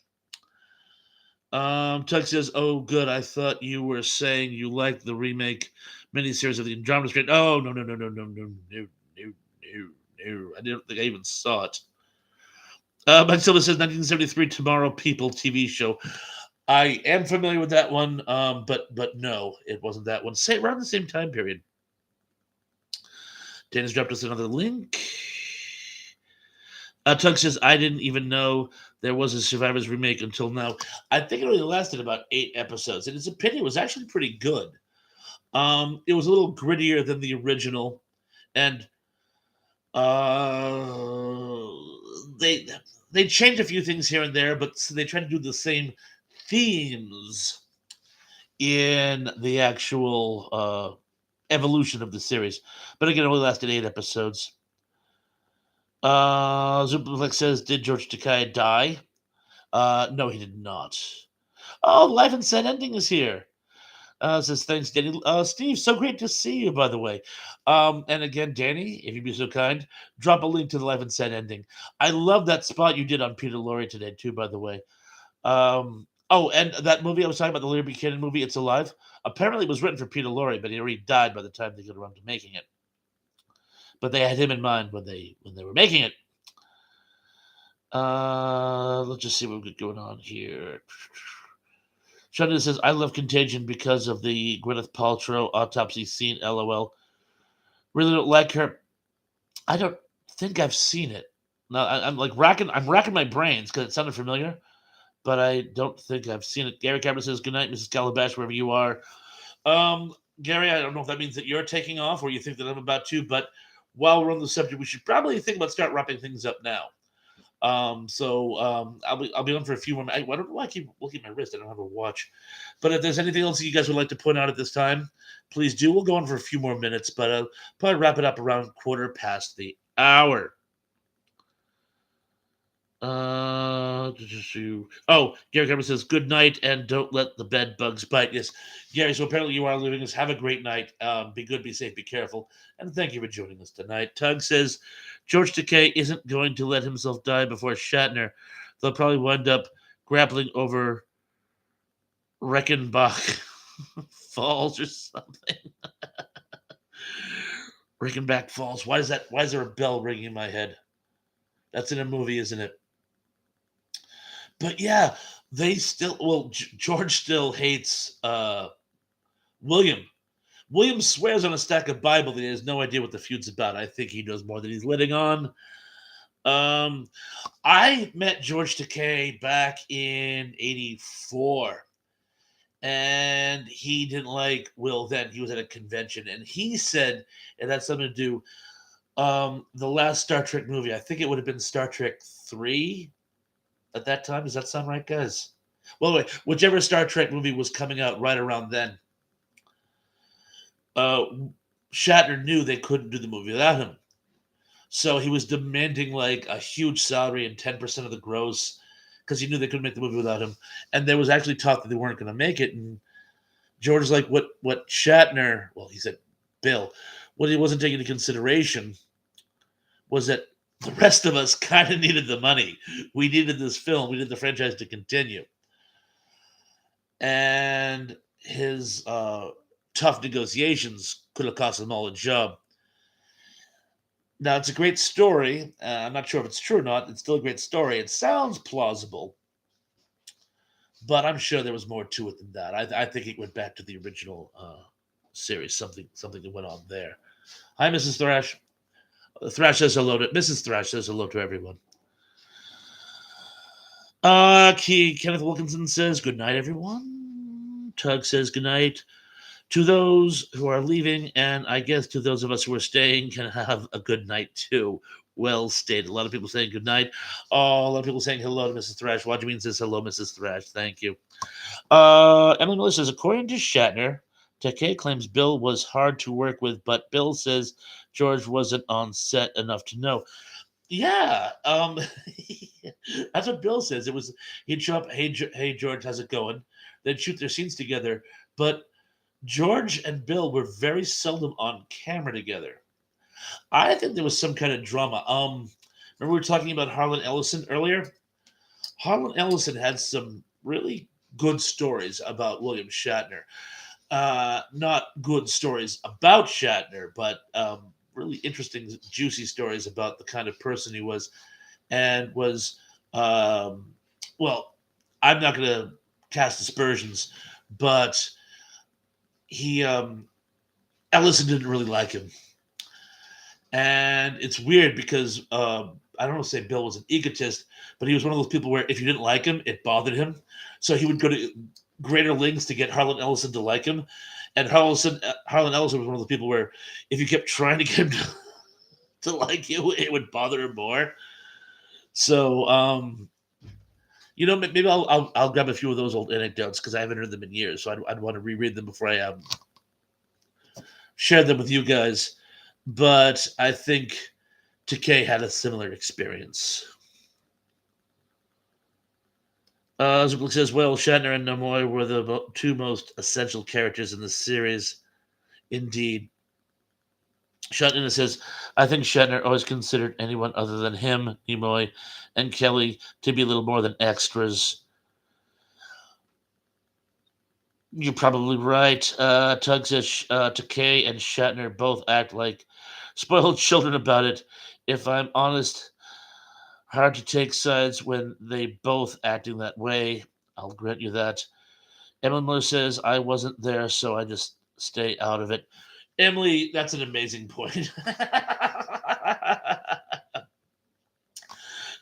Tug says, oh, good. I thought you were saying you liked the remake miniseries of the Andromeda Strain. Oh, no. I didn't think I even saw it. Mike Silva says 1973 Tomorrow People TV show. I am familiar with that one, but no, it wasn't that one. Say around the same time period. Dennis dropped us another link. Tug says, I didn't even know there was a Survivors remake until now. I think it only lasted about 8 episodes. In his opinion, it was actually pretty good. It was a little grittier than the original, and uh, they they changed a few things here and there, but they tried to do the same themes in the actual evolution of the series. But again, it only lasted 8 episodes. Zuplex says, did George Takei die? No, he did not. Oh, Life and Sad Ending is here. Says, thanks, Danny. Steve, so great to see you, by the way. And again, Danny, if you'd be so kind, drop a link to the Life and Sad Ending. I love that spot you did on Peter Lorre today, too, by the way. Oh, and that movie I was talking about, the Larry Buchanan movie, It's Alive, apparently it was written for Peter Lorre, but he already died by the time they got around to making it. But they had him in mind when they were making it. Let's just see what we've got going on here. Shanda says, I love Contagion because of the Gwyneth Paltrow autopsy scene, LOL. Really don't like her. I don't think I've seen it. No, I'm like racking my brains because it sounded familiar, but I don't think I've seen it. Gary Cameron says, good night, Mrs. Calabash, wherever you are. Gary, I don't know if that means that you're taking off or you think that I'm about to, but while we're on the subject, we should probably think about start wrapping things up now. I'll be on for a few more. I don't know why I keep looking at my wrist. I don't have a watch. But if there's anything else you guys would like to point out at this time, please do. We'll go on for a few more minutes, but I'll probably wrap it up around 1:15. Gary Cameron says, good night and don't let the bed bugs bite. Yes, Gary, so apparently you are leaving us. Have a great night. Be good, be safe, be careful. And thank you for joining us tonight. Tug says, George Takei isn't going to let himself die before Shatner. They'll probably wind up grappling over Reichenbach Falls or something. Reichenbach Falls. Why is there a bell ringing in my head? That's in a movie, isn't it? But yeah, they still George still hates William. William swears on a stack of Bible that he has no idea what the feud's about. I think he knows more than he's letting on. I met George Takei back in '84, and he didn't like Will then. He was at a convention, and he said it had something to do. The last Star Trek movie, I think it would have been Star Trek 3 at that time. Does that sound right, guys? Well, wait, whichever Star Trek movie was coming out right around then, uh, Shatner knew they couldn't do the movie without him. So he was demanding like a huge salary and 10% of the gross because he knew they couldn't make the movie without him. And there was actually talk that they weren't going to make it. And George was like, what Shatner, well, he said, Bill, what he wasn't taking into consideration was that the rest of us kind of needed the money. We needed this film. We needed the franchise to continue. And his tough negotiations could have cost them all a job. Now, it's a great story. I'm not sure if it's true or not. It's still a great story. It sounds plausible, but I'm sure there was more to it than that. I think it went back to the original series, something that went on there. Hi, Mrs. Thrash. Thrash says hello to Mrs. Thrash says hello to everyone. Kenneth Wilkinson says good night, everyone. Tug says good night to those who are leaving, and I guess to those of us who are staying can have a good night too. Well stated. A lot of people saying good night. Oh, a lot of people saying hello to Mrs. Thrash. Wajimeen says hello, Mrs. Thrash. Thank you. Emily Miller says, according to Shatner, Takei claims Bill was hard to work with, but Bill says George wasn't on set enough to know. Yeah, that's what Bill says. It was he'd show up, hey George, how's it going? They'd shoot their scenes together, but George and Bill were very seldom on camera together. I think there was some kind of drama. Remember we were talking about Harlan Ellison earlier? Harlan Ellison had some really good stories about William Shatner. Not good stories about Shatner, but really interesting, juicy stories about the kind of person he was, and was well. I'm not going to cast aspersions, but he Ellison didn't really like him, and it's weird because I don't want to say Bill was an egotist, but he was one of those people where if you didn't like him, it bothered him, so he would go to greater lengths to get Harlan Ellison to like him, and Harlan Ellison was one of those people where if you kept trying to get him to like you, it would bother him more. So maybe I'll grab a few of those old anecdotes because I haven't heard them in years, so I'd want to reread them before I share them with you guys. But I think Takei had a similar experience. Zublik says, well, Shatner and Nimoy were the two most essential characters in the series. Indeed. Shatner says, I think Shatner always considered anyone other than him, Nimoy, and Kelly to be a little more than extras. You're probably right. Tug says Takei and Shatner both act like spoiled children about it. If I'm honest, hard to take sides when they both acting that way. I'll grant you that. Emily Miller says, I wasn't there, so I just stay out of it. Emily, that's an amazing point.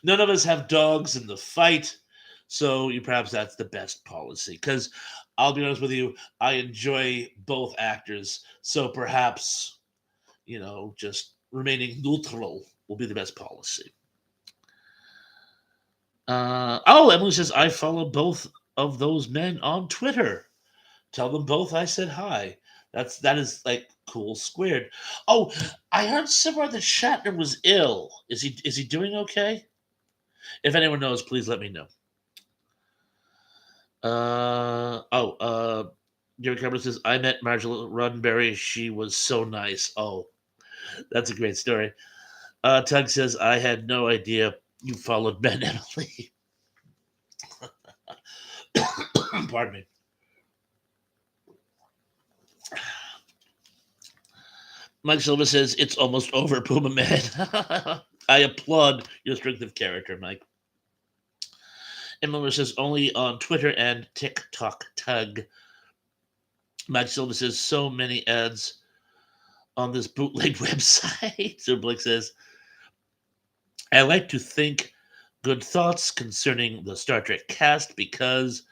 None of us have dogs in the fight, so perhaps that's the best policy. Because I'll be honest with you, I enjoy both actors, so perhaps just remaining neutral will be the best policy. Emily says I follow both of those men on Twitter. Tell them both I said hi. That is like cool squared. Oh, I heard somewhere that Shatner was ill. Is he doing okay? If anyone knows, please let me know. Gary Cameron says I met Marjorie Roddenberry. She was so nice. Oh, that's a great story. Tug says I had no idea you followed Ben Emily. Pardon me. Mike Silva says it's almost over, Puma Man. I applaud your strength of character, Mike. And Miller says only on Twitter and TikTok Tug. Mike Silva says so many ads on this bootleg website. So Blake says, I like to think good thoughts concerning the Star Trek cast because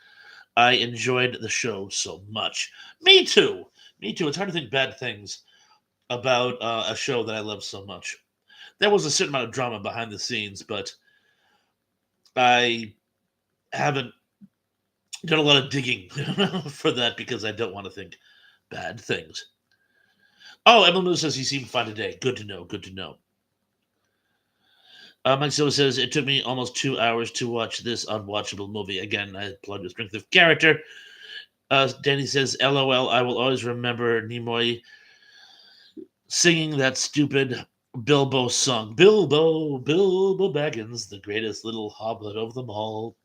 I enjoyed the show so much. Me too. It's hard to think bad things about a show that I love so much. There was a certain amount of drama behind the scenes, but I haven't done a lot of digging for that because I don't want to think bad things. Oh, Emily says he seemed fine today. Good to know. Mike Silva says it took me almost 2 hours to watch this unwatchable movie. Again, I applaud the strength of character. Danny says, LOL, I will always remember Nimoy singing that stupid Bilbo song. Bilbo Baggins, the greatest little hobbit of them all.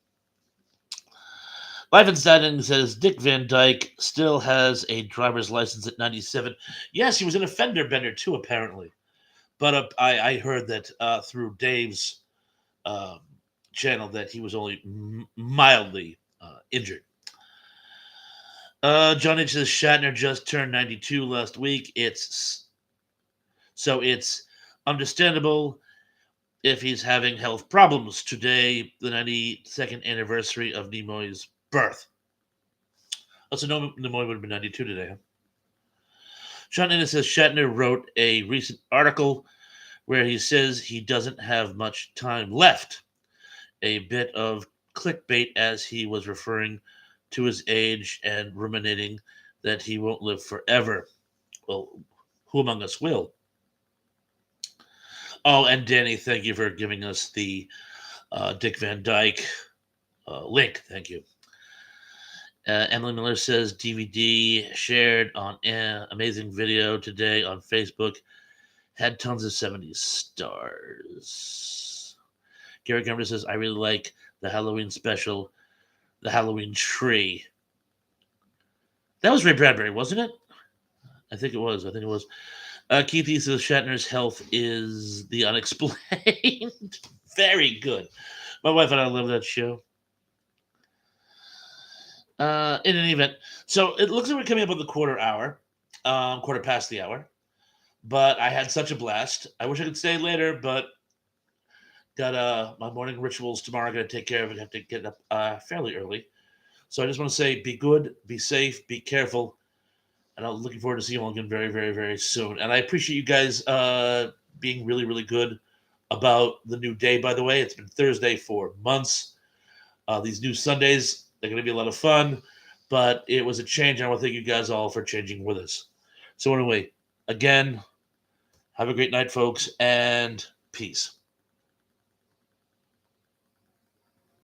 Life and Standing says Dick Van Dyke still has a driver's license at 97. Yes, he was in a fender bender too, apparently. But I heard that through Dave's channel that he was only mildly injured. John H. says Shatner just turned 92 last week. It's understandable if he's having health problems. Today, the 92nd anniversary of Nimoy's birth. So Nimoy would have been 92 today, huh? Sean Ennis says Shatner wrote a recent article where he says he doesn't have much time left. A bit of clickbait as he was referring to his age and ruminating that he won't live forever. Well, who among us will? Oh, and Danny, thank you for giving us the Dick Van Dyke link. Thank you. Emily Miller says DVD shared on amazing video today on Facebook. Had tons of 70s stars. Gary Gumber says, I really like the Halloween special, the Halloween tree. That was Ray Bradbury, wasn't it? I think it was. Keith E. says Shatner's health is the unexplained. Very good. My wife and I love that show. In any event, so it looks like we're coming up on the quarter past the hour. But I had such a blast. I wish I could stay later, but got my morning rituals tomorrow. I got to take care of it. I have to get up fairly early. So I just want to say, be good, be safe, be careful, and I'm looking forward to seeing you all again very, very, very soon. And I appreciate you guys being really, really good about the new day. By the way, it's been Thursday for months. These new Sundays, they're going to be a lot of fun, but it was a change. And I want to thank you guys all for changing with us. So anyway, again, have a great night, folks, and peace.